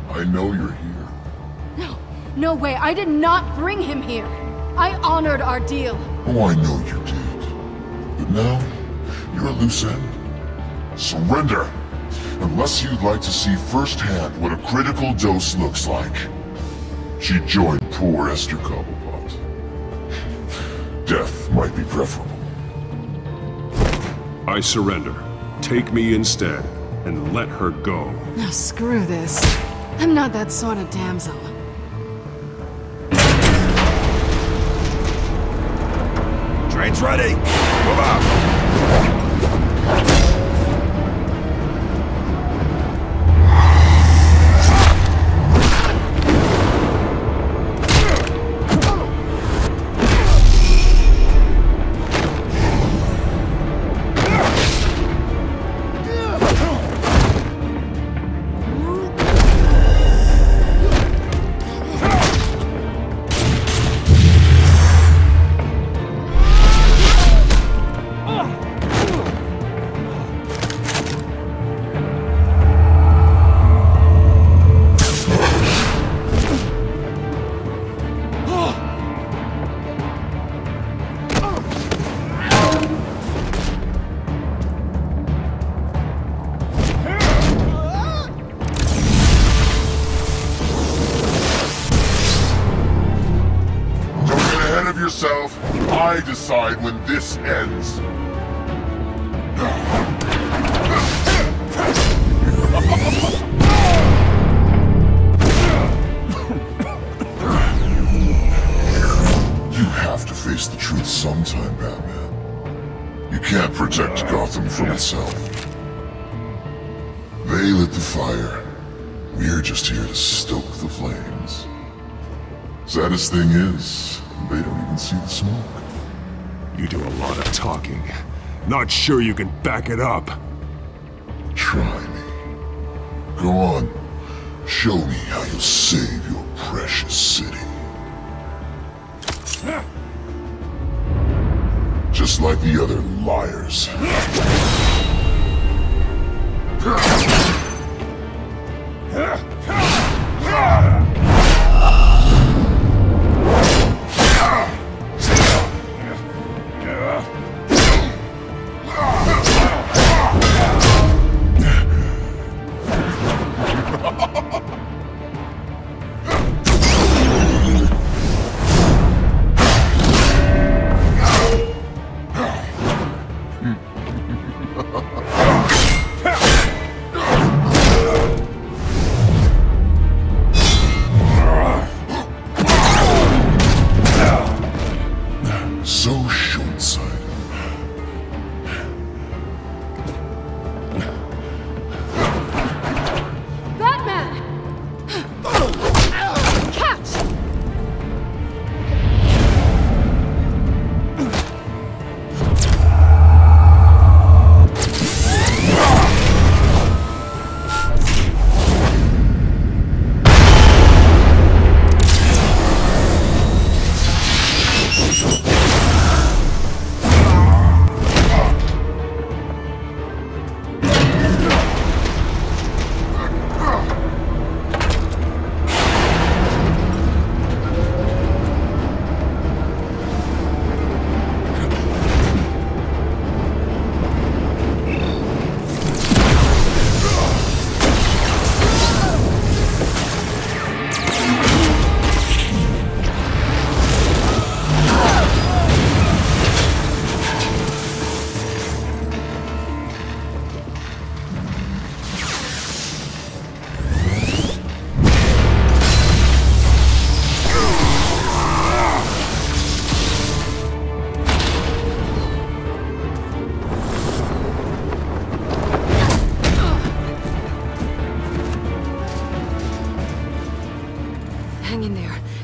I know you're here. No way. I did not bring him here. I honored our deal. Oh, I know you did. But now, you're a loose end. Surrender! Unless you'd like to see firsthand what a critical dose looks like. She joined poor Esther Cobblepot. Death might be preferable. I surrender. Take me instead, and let her go. Now screw this. I'm not that sort of damsel. Train's ready. Move out. of yourself. I decide when this ends. You have to face the truth sometime, Batman. You can't protect Gotham from itself. They lit the fire. We're just here to stoke the flames. Saddest thing is, they don't even see the smoke. You do a lot of talking. Not sure you can back it up. Try me. Go on. Show me how you'll save your precious city. Just like the other liars.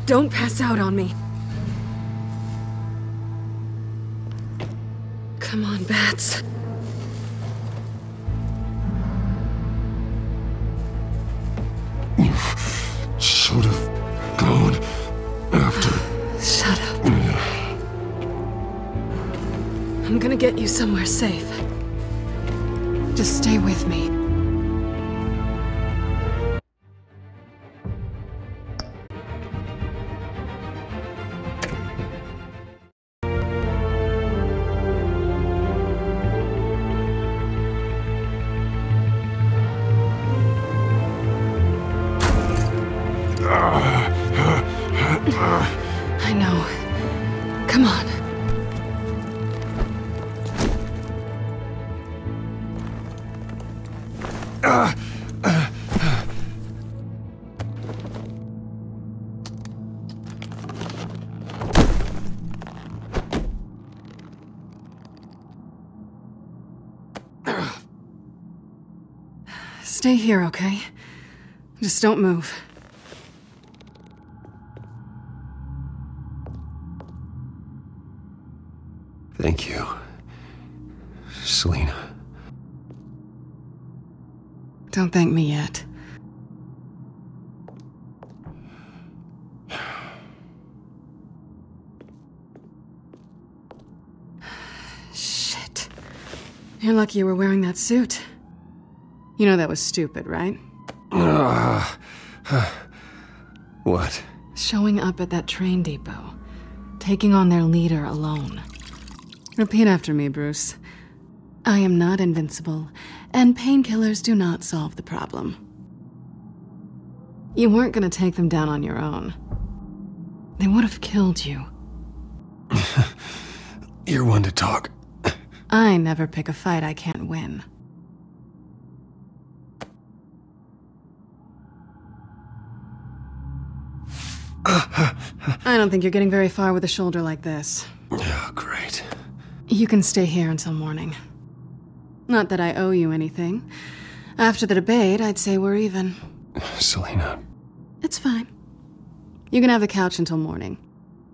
Don't pass out on me. Come on, Bats. You should have gone after... Shut up. I'm gonna get you somewhere safe. Just stay with me. I know. Come on. Stay here, okay? Just don't move. Thank you, Selina. Don't thank me yet. Shit. You're lucky you were wearing that suit. You know that was stupid, right? What? Showing up at that train depot. Taking on their leader alone. Repeat after me, Bruce. I am not invincible, and painkillers do not solve the problem. You weren't gonna take them down on your own. They would have killed you. You're one to talk. I never pick a fight I can't win. I don't think you're getting very far with a shoulder like this. Oh, great. You can stay here until morning. Not that I owe you anything. After the debate, I'd say we're even. Selina. It's fine. You can have the couch until morning.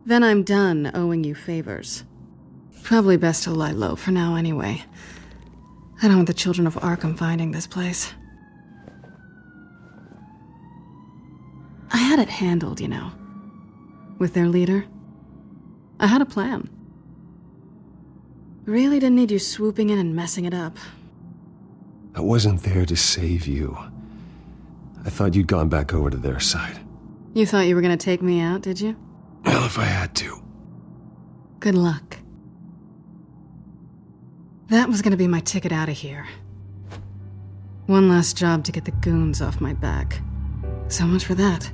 Then I'm done owing you favors. Probably best to lie low for now anyway. I don't want the Children of Arkham finding this place. I had it handled, you know. With their leader. I had a plan. Really didn't need you swooping in and messing it up. I wasn't there to save you. I thought you'd gone back over to their side. You thought you were gonna take me out, did you? Well, if I had to. Good luck. That was gonna be my ticket out of here. One last job to get the goons off my back. So much for that.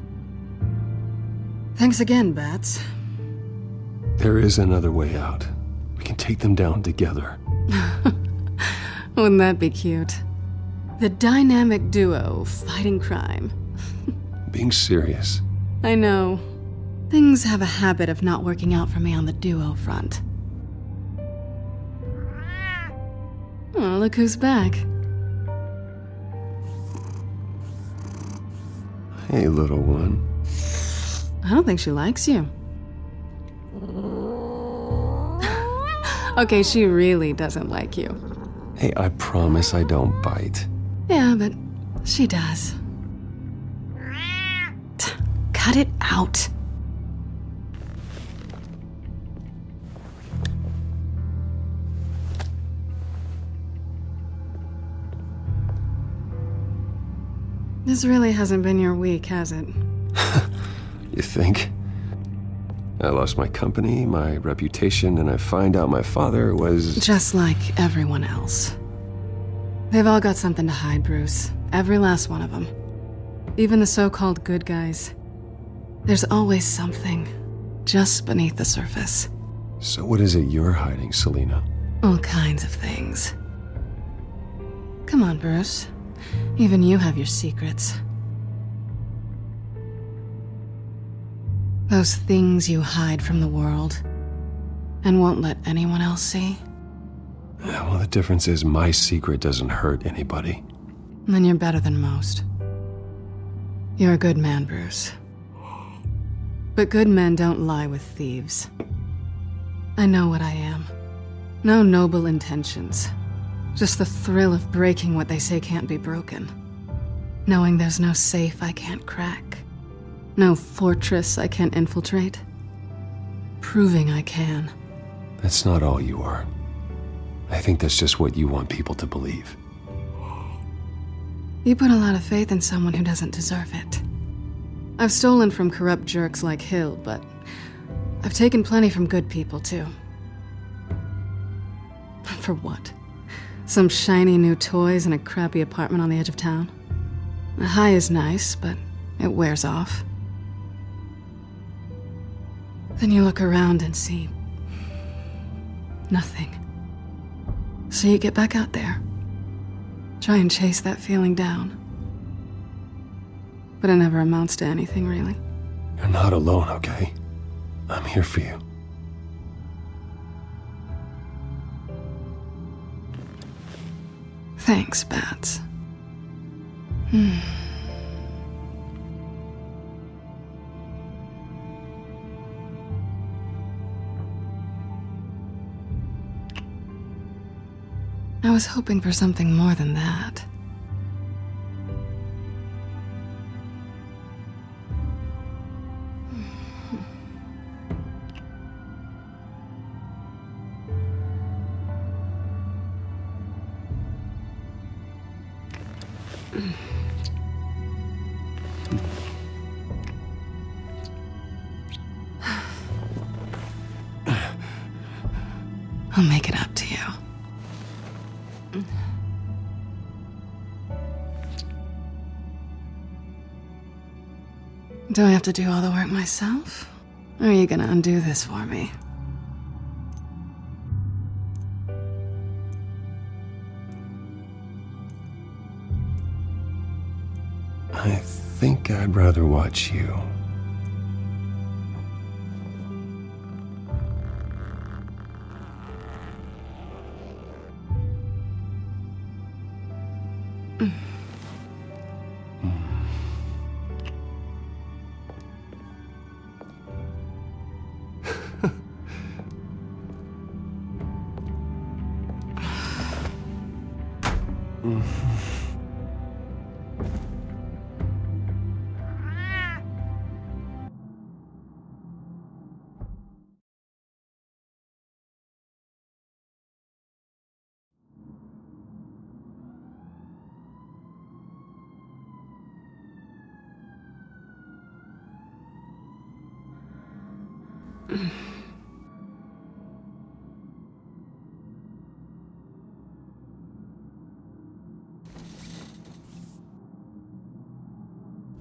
Thanks again, Bats. There is another way out. We can take them down together. Wouldn't that be cute? The dynamic duo fighting crime. Being serious. I know. Things have a habit of not working out for me on the duo front. Oh, look who's back. Hey, little one. I don't think she likes you. Okay, she really doesn't like you. Hey, I promise I don't bite. Yeah, but she does. Cut it out. This really hasn't been your week, has it? You think? I lost my company, my reputation, and I find out my father was... Just like everyone else. They've all got something to hide, Bruce. Every last one of them. Even the so-called good guys. There's always something just beneath the surface. So what is it you're hiding, Selina? All kinds of things. Come on, Bruce. Even you have your secrets. Those things you hide from the world and won't let anyone else see. Yeah, well, the difference is my secret doesn't hurt anybody. Then you're better than most. You're a good man, Bruce. But good men don't lie with thieves. I know what I am. No noble intentions. Just the thrill of breaking what they say can't be broken. Knowing there's no safe I can't crack. No fortress I can't infiltrate. Proving I can. That's not all you are. I think that's just what you want people to believe. You put a lot of faith in someone who doesn't deserve it. I've stolen from corrupt jerks like Hill, but I've taken plenty from good people, too. For what? Some shiny new toys in a crappy apartment on the edge of town? The high is nice, but it wears off. Then you look around and see nothing. So you get back out there. Try and chase that feeling down. But it never amounts to anything, really. You're not alone, okay? I'm here for you. Thanks, Bats. I was hoping for something more than that. I'll make it up to you. Do I have to do all the work myself? Or are you gonna undo this for me? think I'd rather watch you.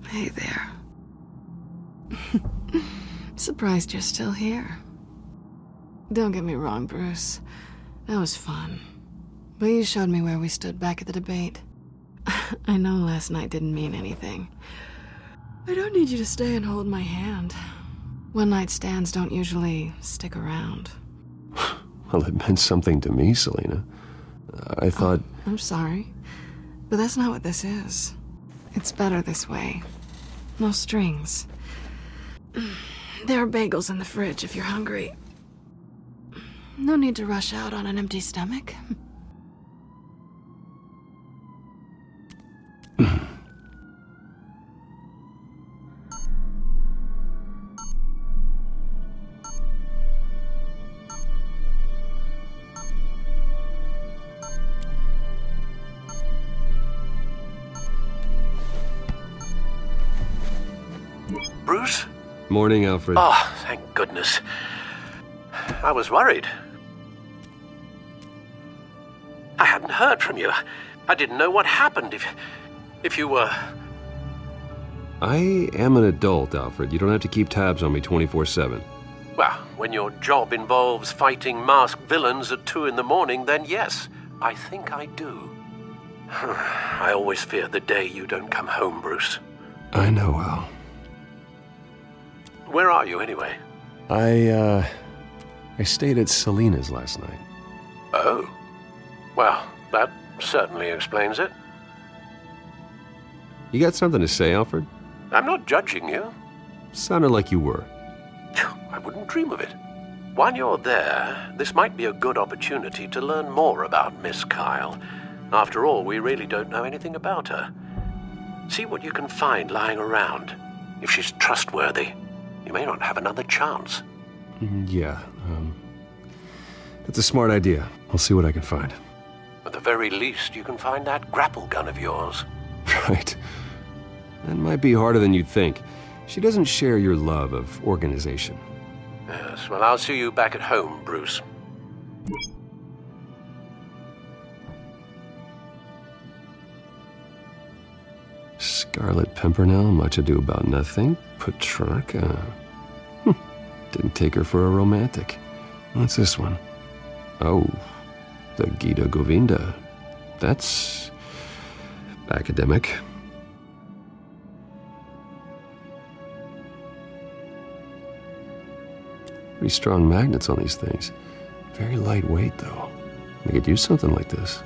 Hey there. Surprised you're still here. Don't get me wrong, Bruce. That was fun. But you showed me where we stood back at the debate. I know last night didn't mean anything. I don't need you to stay and hold my hand. One-night stands don't usually stick around. Well, it meant something to me, Selina. I thought... I'm sorry, but that's not what this is. It's better this way. No strings. There are bagels in the fridge if you're hungry. No need to rush out on an empty stomach. Bruce? Morning, Alfred. Oh, thank goodness. I was worried. I hadn't heard from you. I didn't know what happened if you were... I am an adult, Alfred. You don't have to keep tabs on me 24/7. Well, when your job involves fighting masked villains at 2 in the morning, then yes, I think I do. I always fear the day you don't come home, Bruce. I know, Al. Where are you, anyway? I stayed at Selina's last night. Oh. Well, that certainly explains it. You got something to say, Alfred? I'm not judging you. Sounded like you were. I wouldn't dream of it. While you're there, this might be a good opportunity to learn more about Miss Kyle. After all, we really don't know anything about her. See what you can find lying around. If she's trustworthy, you may not have another chance. Yeah, that's a smart idea. I'll see what I can find. At the very least, you can find that grapple gun of yours. Right. That might be harder than you'd think. She doesn't share your love of organization. Yes, well, I'll see you back at home, Bruce. Scarlet Pimpernel, Much Ado About Nothing, Petrarca. Didn't take her for a romantic. What's this one? Oh, the Gita Govinda. That's... academic. Pretty strong magnets on these things. Very lightweight, though. I could use something like this.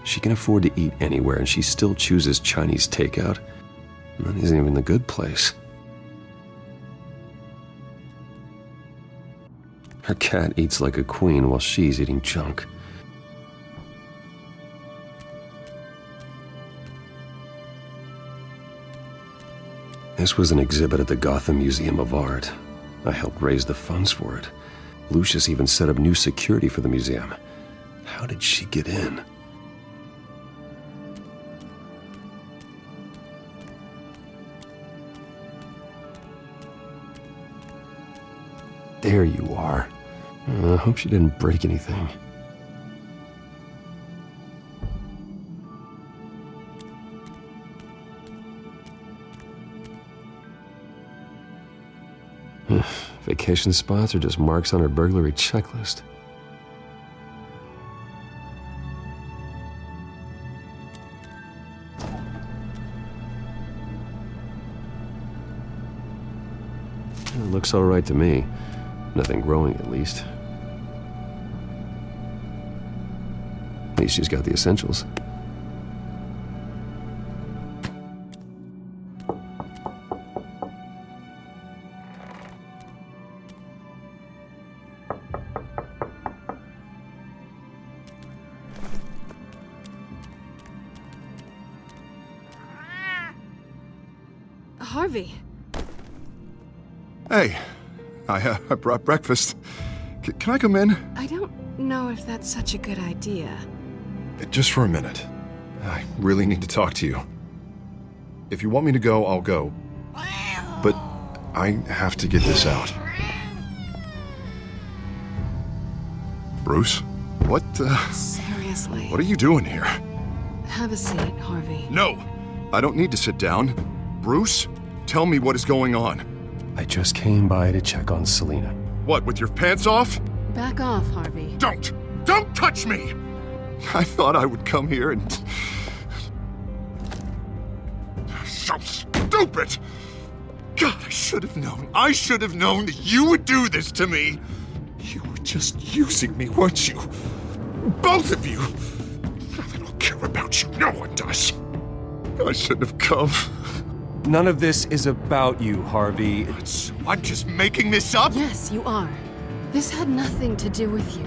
She can afford to eat anywhere, and she still chooses Chinese takeout. That isn't even the good place. Her cat eats like a queen while she's eating junk. This was an exhibit at the Gotham Museum of Art. I helped raise the funds for it. Lucius even set up new security for the museum. How did she get in? There you are. I hope she didn't break anything. Vacation spots are just marks on her burglary checklist. It looks all right to me. Nothing growing, at least. At least she's got the essentials. Harvey. Hey, I brought breakfast. Can I come in? I don't know if that's such a good idea. Just for a minute. I really need to talk to you. If you want me to go, I'll go. But I have to get this out. Bruce? What, Seriously. What are you doing here? Have a seat, Harvey. No! I don't need to sit down. Bruce, tell me what is going on. I just came by to check on Selina. What, with your pants off? Back off, Harvey. Don't! Don't touch me! I thought I would come here and... So stupid! God, I should have known. I should have known that you would do this to me. You were just using me, weren't you? Both of you! I don't care about you. No one does. I shouldn't have come. None of this is about you, Harvey. So I'm just making this up? Yes, you are. This had nothing to do with you.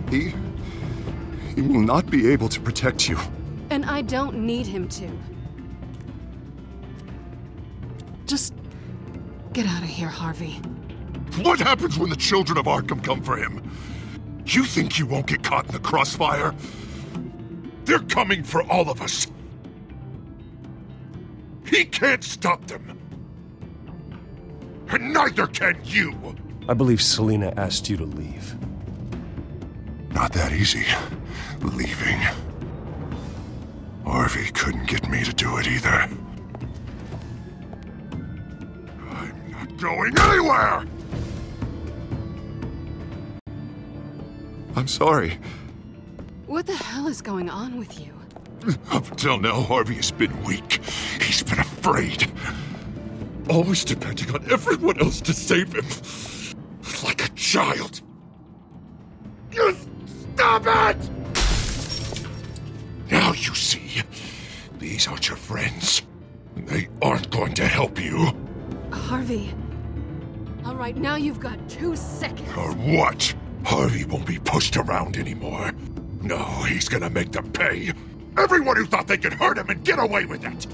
He will not be able to protect you. And I don't need him to. Just get out of here, Harvey. What happens when the Children of Arkham come for him? You think you won't get caught in the crossfire? They're coming for all of us. He can't stop them. And neither can you. I believe Selina asked you to leave. Not that easy, leaving. Harvey couldn't get me to do it either. I'm not going anywhere! I'm sorry. What the hell is going on with you? Up until now, Harvey has been weak. He's been afraid. Always depending on everyone else to save him. Like a child. You stop it! Now you see. These aren't your friends. They aren't going to help you. Harvey. All right, now you've got 2 seconds. Or what? Harvey won't be pushed around anymore. No, he's gonna make them pay. Everyone who thought they could hurt him and get away with it.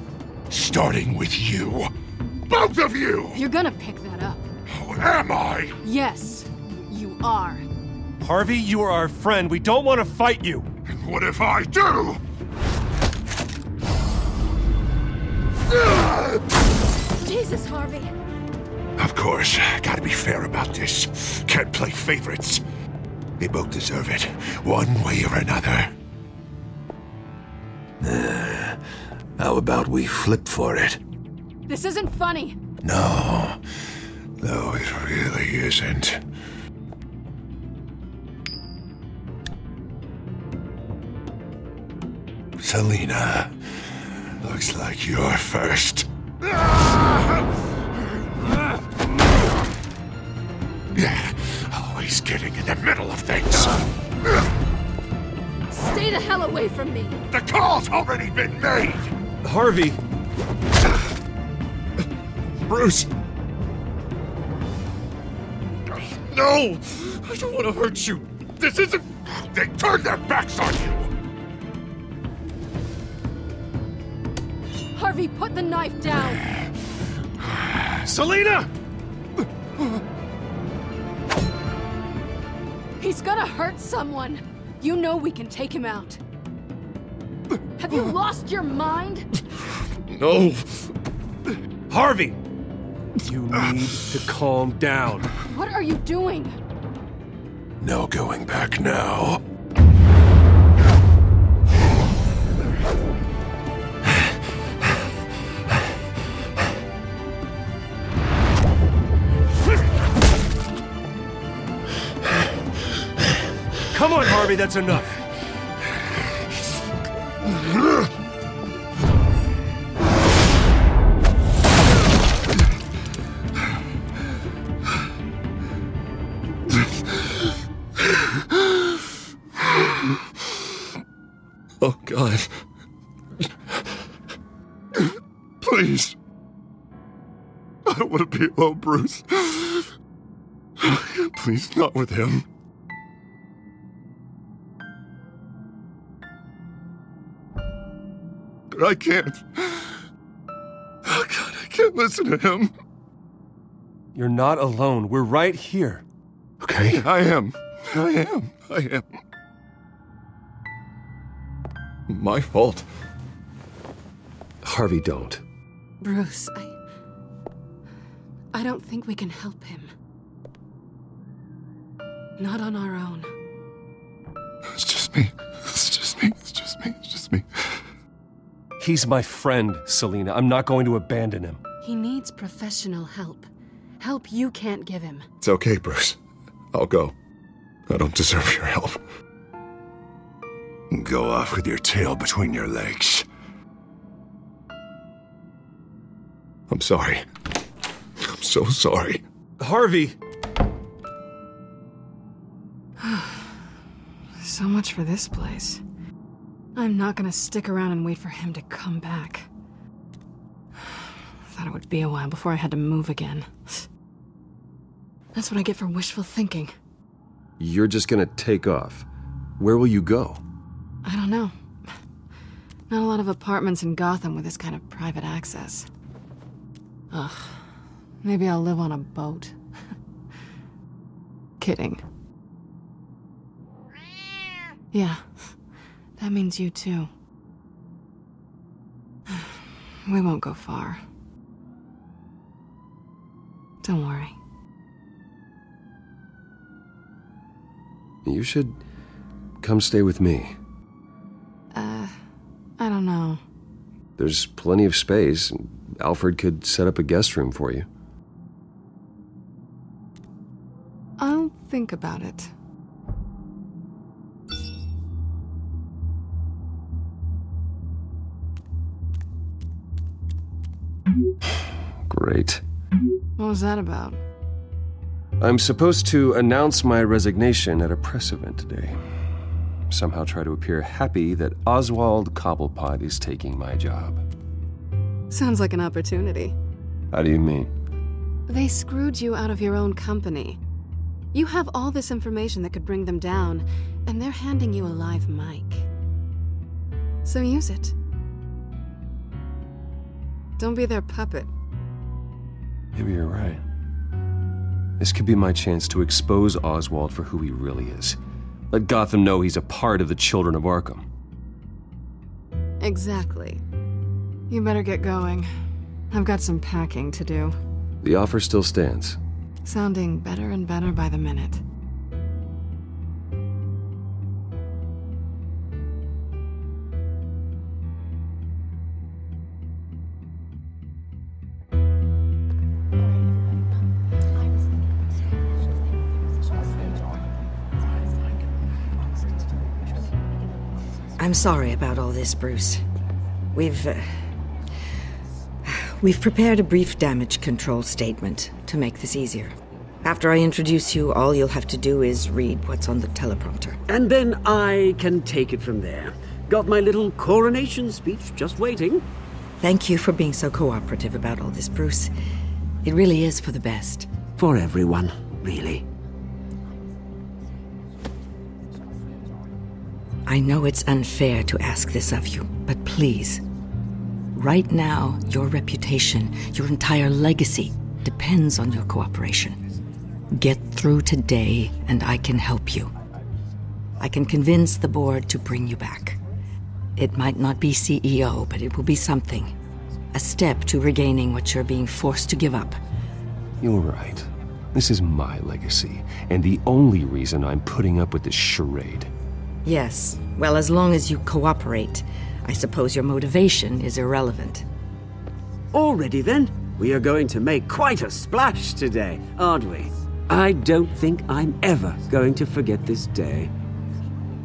Starting with you. Both of you! You're gonna pick that up. Oh, am I? Yes, you are. Harvey, you are our friend. We don't want to fight you. And what if I do? Jesus, Harvey. Of course, gotta be fair about this. Can't play favorites. They both deserve it, one way or another. How about we flip for it? This isn't funny. No, it really isn't. Selina, looks like you're first. Yeah, always getting in the middle of things. Stay the hell away from me. The call's already been made. Harvey. Bruce. No, I don't want to hurt you. This isn't... They turned their backs on you. Harvey, put the knife down. Selina! He's gonna hurt someone. You know we can take him out. Have you lost your mind? No. Harvey! You need to calm down. What are you doing? No going back now. Come on, Harvey, that's enough. Oh, God. Please. I don't want to be alone, Bruce. Please, not with him. But I can't. Oh, God, I can't listen to him. You're not alone. We're right here. Okay? I am. My fault. Harvey, don't. Bruce, I don't think we can help him. Not on our own. It's just me. He's my friend, Selina. I'm not going to abandon him. He needs professional help. Help you can't give him. It's okay, Bruce. I'll go. I don't deserve your help. Go off with your tail between your legs. I'm sorry. I'm so sorry. Harvey! So much for this place. I'm not gonna stick around and wait for him to come back. Thought it would be a while before I had to move again. That's what I get for wishful thinking. You're just gonna take off. Where will you go? I don't know. Not a lot of apartments in Gotham with this kind of private access. Ugh. Maybe I'll live on a boat. Kidding. Yeah. That means you too. We won't go far. Don't worry. You should come stay with me. I don't know. There's plenty of space. Alfred could set up a guest room for you. I'll think about it. Great. What was that about? I'm supposed to announce my resignation at a press event today. Somehow try to appear happy that Oswald Cobblepot is taking my job. Sounds like an opportunity. How do you mean? They screwed you out of your own company. You have all this information that could bring them down, and they're handing you a live mic. So use it. Don't be their puppet. Maybe you're right. This could be my chance to expose Oswald for who he really is. Let Gotham know he's a part of the Children of Arkham. Exactly. You better get going. I've got some packing to do. The offer still stands. Sounding better and better by the minute. I'm sorry about all this, Bruce. We've prepared a brief damage control statement to make this easier. After I introduce you, all you'll have to do is read what's on the teleprompter. And then I can take it from there. Got my little coronation speech just waiting. Thank you for being so cooperative about all this, Bruce. It really is for the best. For everyone, really. I know it's unfair to ask this of you, but please. Right now, your reputation, your entire legacy, depends on your cooperation. Get through today, and I can help you. I can convince the board to bring you back. It might not be CEO, but it will be something. A step to regaining what you're being forced to give up. You're right. This is my legacy, and the only reason I'm putting up with this charade. Yes. Well, as long as you cooperate, I suppose your motivation is irrelevant. Already then, we are going to make quite a splash today, aren't we? I don't think I'm ever going to forget this day.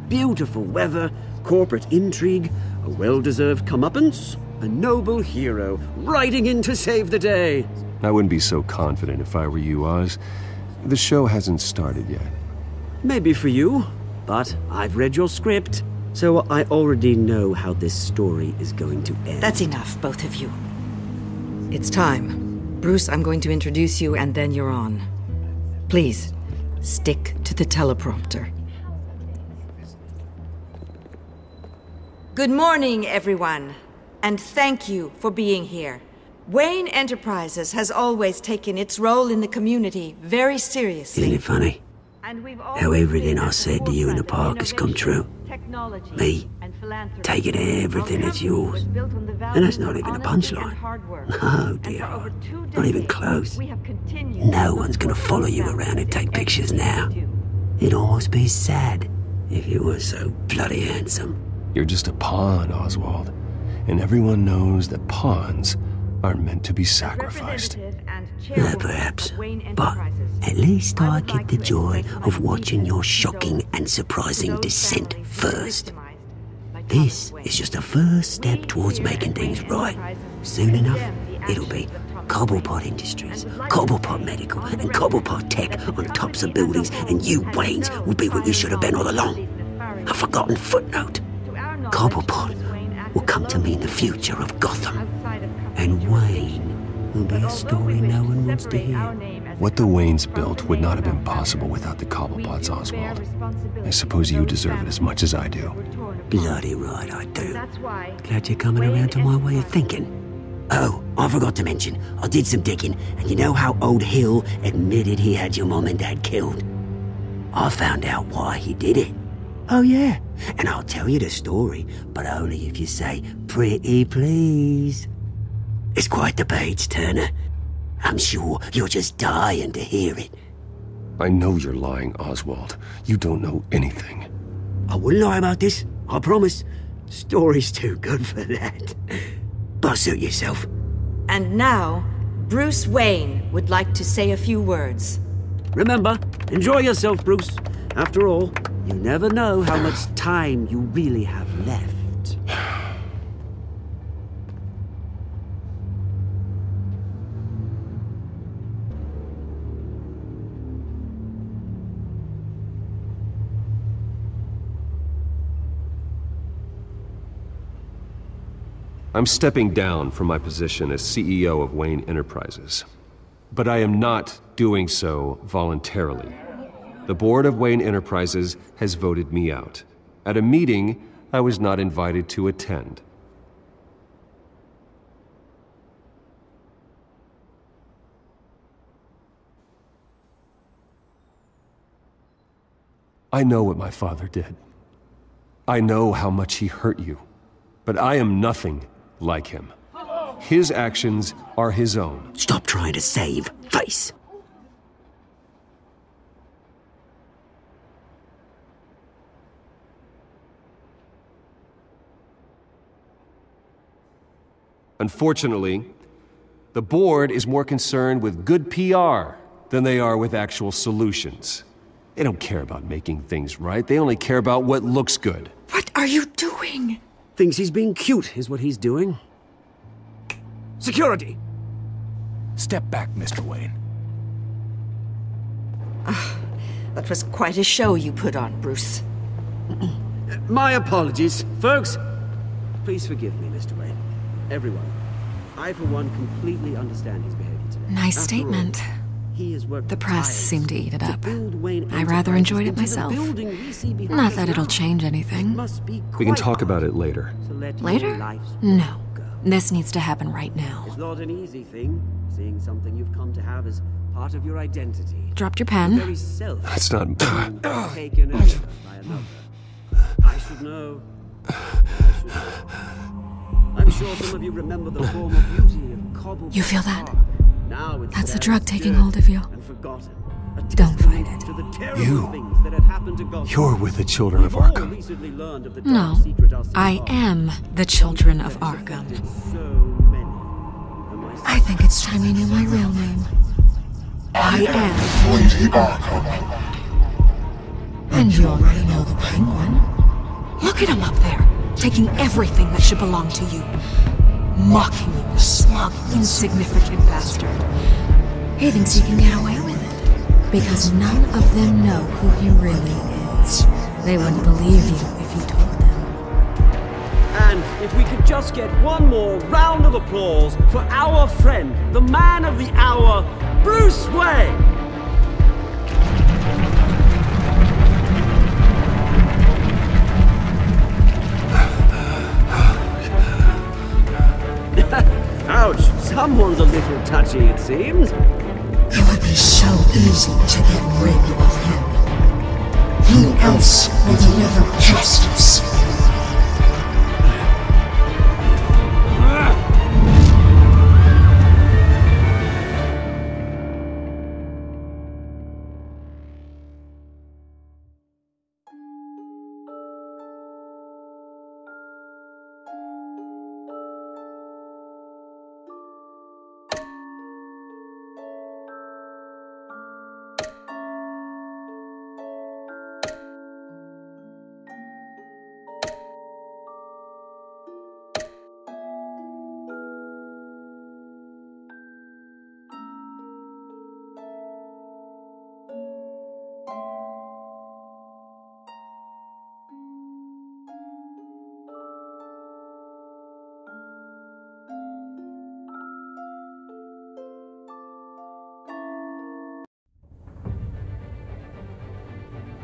Beautiful weather, corporate intrigue, a well-deserved comeuppance, a noble hero riding in to save the day. I wouldn't be so confident if I were you, Oz. The show hasn't started yet. Maybe for you, but I've read your script, so I already know how this story is going to end. That's enough, both of you. It's time. Bruce, I'm going to introduce you, and then you're on. Please, stick to the teleprompter. Good morning, everyone, and thank you for being here. Wayne Enterprises has always taken its role in the community very seriously. Isn't it funny? How everything I said to you in the park has come true. Me, taking everything that's yours. And that's not even a punchline. No, dear heart. Not even close. No one's gonna follow you around and take pictures now. It'd almost be sad if you were so bloody handsome. You're just a pawn, Oswald. And everyone knows that pawns are meant to be sacrificed. Perhaps. But at least I get the joy of watching your shocking and surprising descent first. This is just a first step towards making things right. Soon enough, it'll be Cobblepot Industries, Cobblepot Medical, and Cobblepot Tech on tops of buildings, and you, Waynes, will be what you should have been all along. A forgotten footnote. Cobblepot will come to mean the future of Gotham. And Wayne will be a story no one wants to hear. What the Waynes built would not have been possible without the Cobblepots, Oswald. I suppose you deserve it as much as I do. Bloody right I do. Glad you're coming around to my way of thinking. Oh, I forgot to mention, I did some digging, and you know how old Hill admitted he had your mom and dad killed? I found out why he did it. Oh yeah, and I'll tell you the story, but only if you say, pretty please. It's quite the page turner. I'm sure you're just dying to hear it. I know you're lying, Oswald. You don't know anything. I wouldn't lie about this, I promise. Story's too good for that. But suit yourself. And now, Bruce Wayne would like to say a few words. Remember, enjoy yourself, Bruce. After all, you never know how much time you really have left. I'm stepping down from my position as CEO of Wayne Enterprises. But I am not doing so voluntarily. The board of Wayne Enterprises has voted me out, at a meeting I was not invited to attend. I know what my father did. I know how much he hurt you. But I am nothing like him. His actions are his own. Stop trying to save face. Unfortunately, the board is more concerned with good PR than they are with actual solutions. They don't care about making things right. They only care about what looks good. What are you doing? Thinks he's being cute, is what he's doing. Security! Step back, Mr. Wayne. That was quite a show you put on, Bruce. My apologies. Folks, please forgive me, Mr. Wayne. Everyone. I, for one, completely understand his behavior today. Nice statement. The press seemed to eat it up. I rather enjoyed it myself. Not that it'll change anything. We can talk about it later. Later? No. This needs to happen right now. It's not an easy thing, seeing something you've come to have as part of your identity. Dropped your pen. That's not... Taken over by another. I should know. I'm sure some of you remember the former beauty of Cobble. You feel that? Now it's That's the drug taking hold of you. Don't fight it. You're with the Children of Arkham. No, I am the Children of Arkham. I think it's time you knew my real name. I am Lady Arkham. And you already know the Penguin. Look at him up there, taking everything that should belong to you. Mocking you, the smug, insignificant bastard. He thinks he can get away with it, because none of them know who he really is. They wouldn't believe you if you told them. And if we could just get one more round of applause for our friend, the man of the hour, Bruce Wayne! Ouch, someone's a little touchy, it seems. It would be so easy to get rid of him. Who else will deliver justice?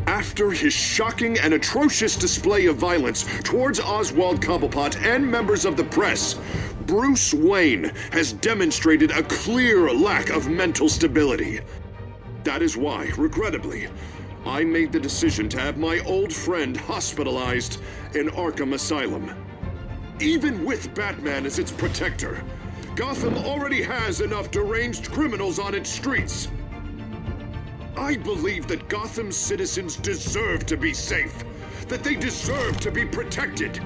After his shocking and atrocious display of violence towards Oswald Cobblepot and members of the press, Bruce Wayne has demonstrated a clear lack of mental stability. That is why, regrettably, I made the decision to have my old friend hospitalized in Arkham Asylum. Even with Batman as its protector, Gotham already has enough deranged criminals on its streets. I believe that Gotham's citizens deserve to be safe, that they deserve to be protected.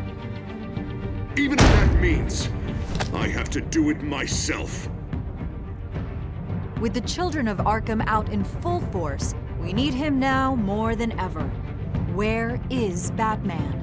Even if that means I have to do it myself. With the Children of Arkham out in full force, we need him now more than ever. Where is Batman?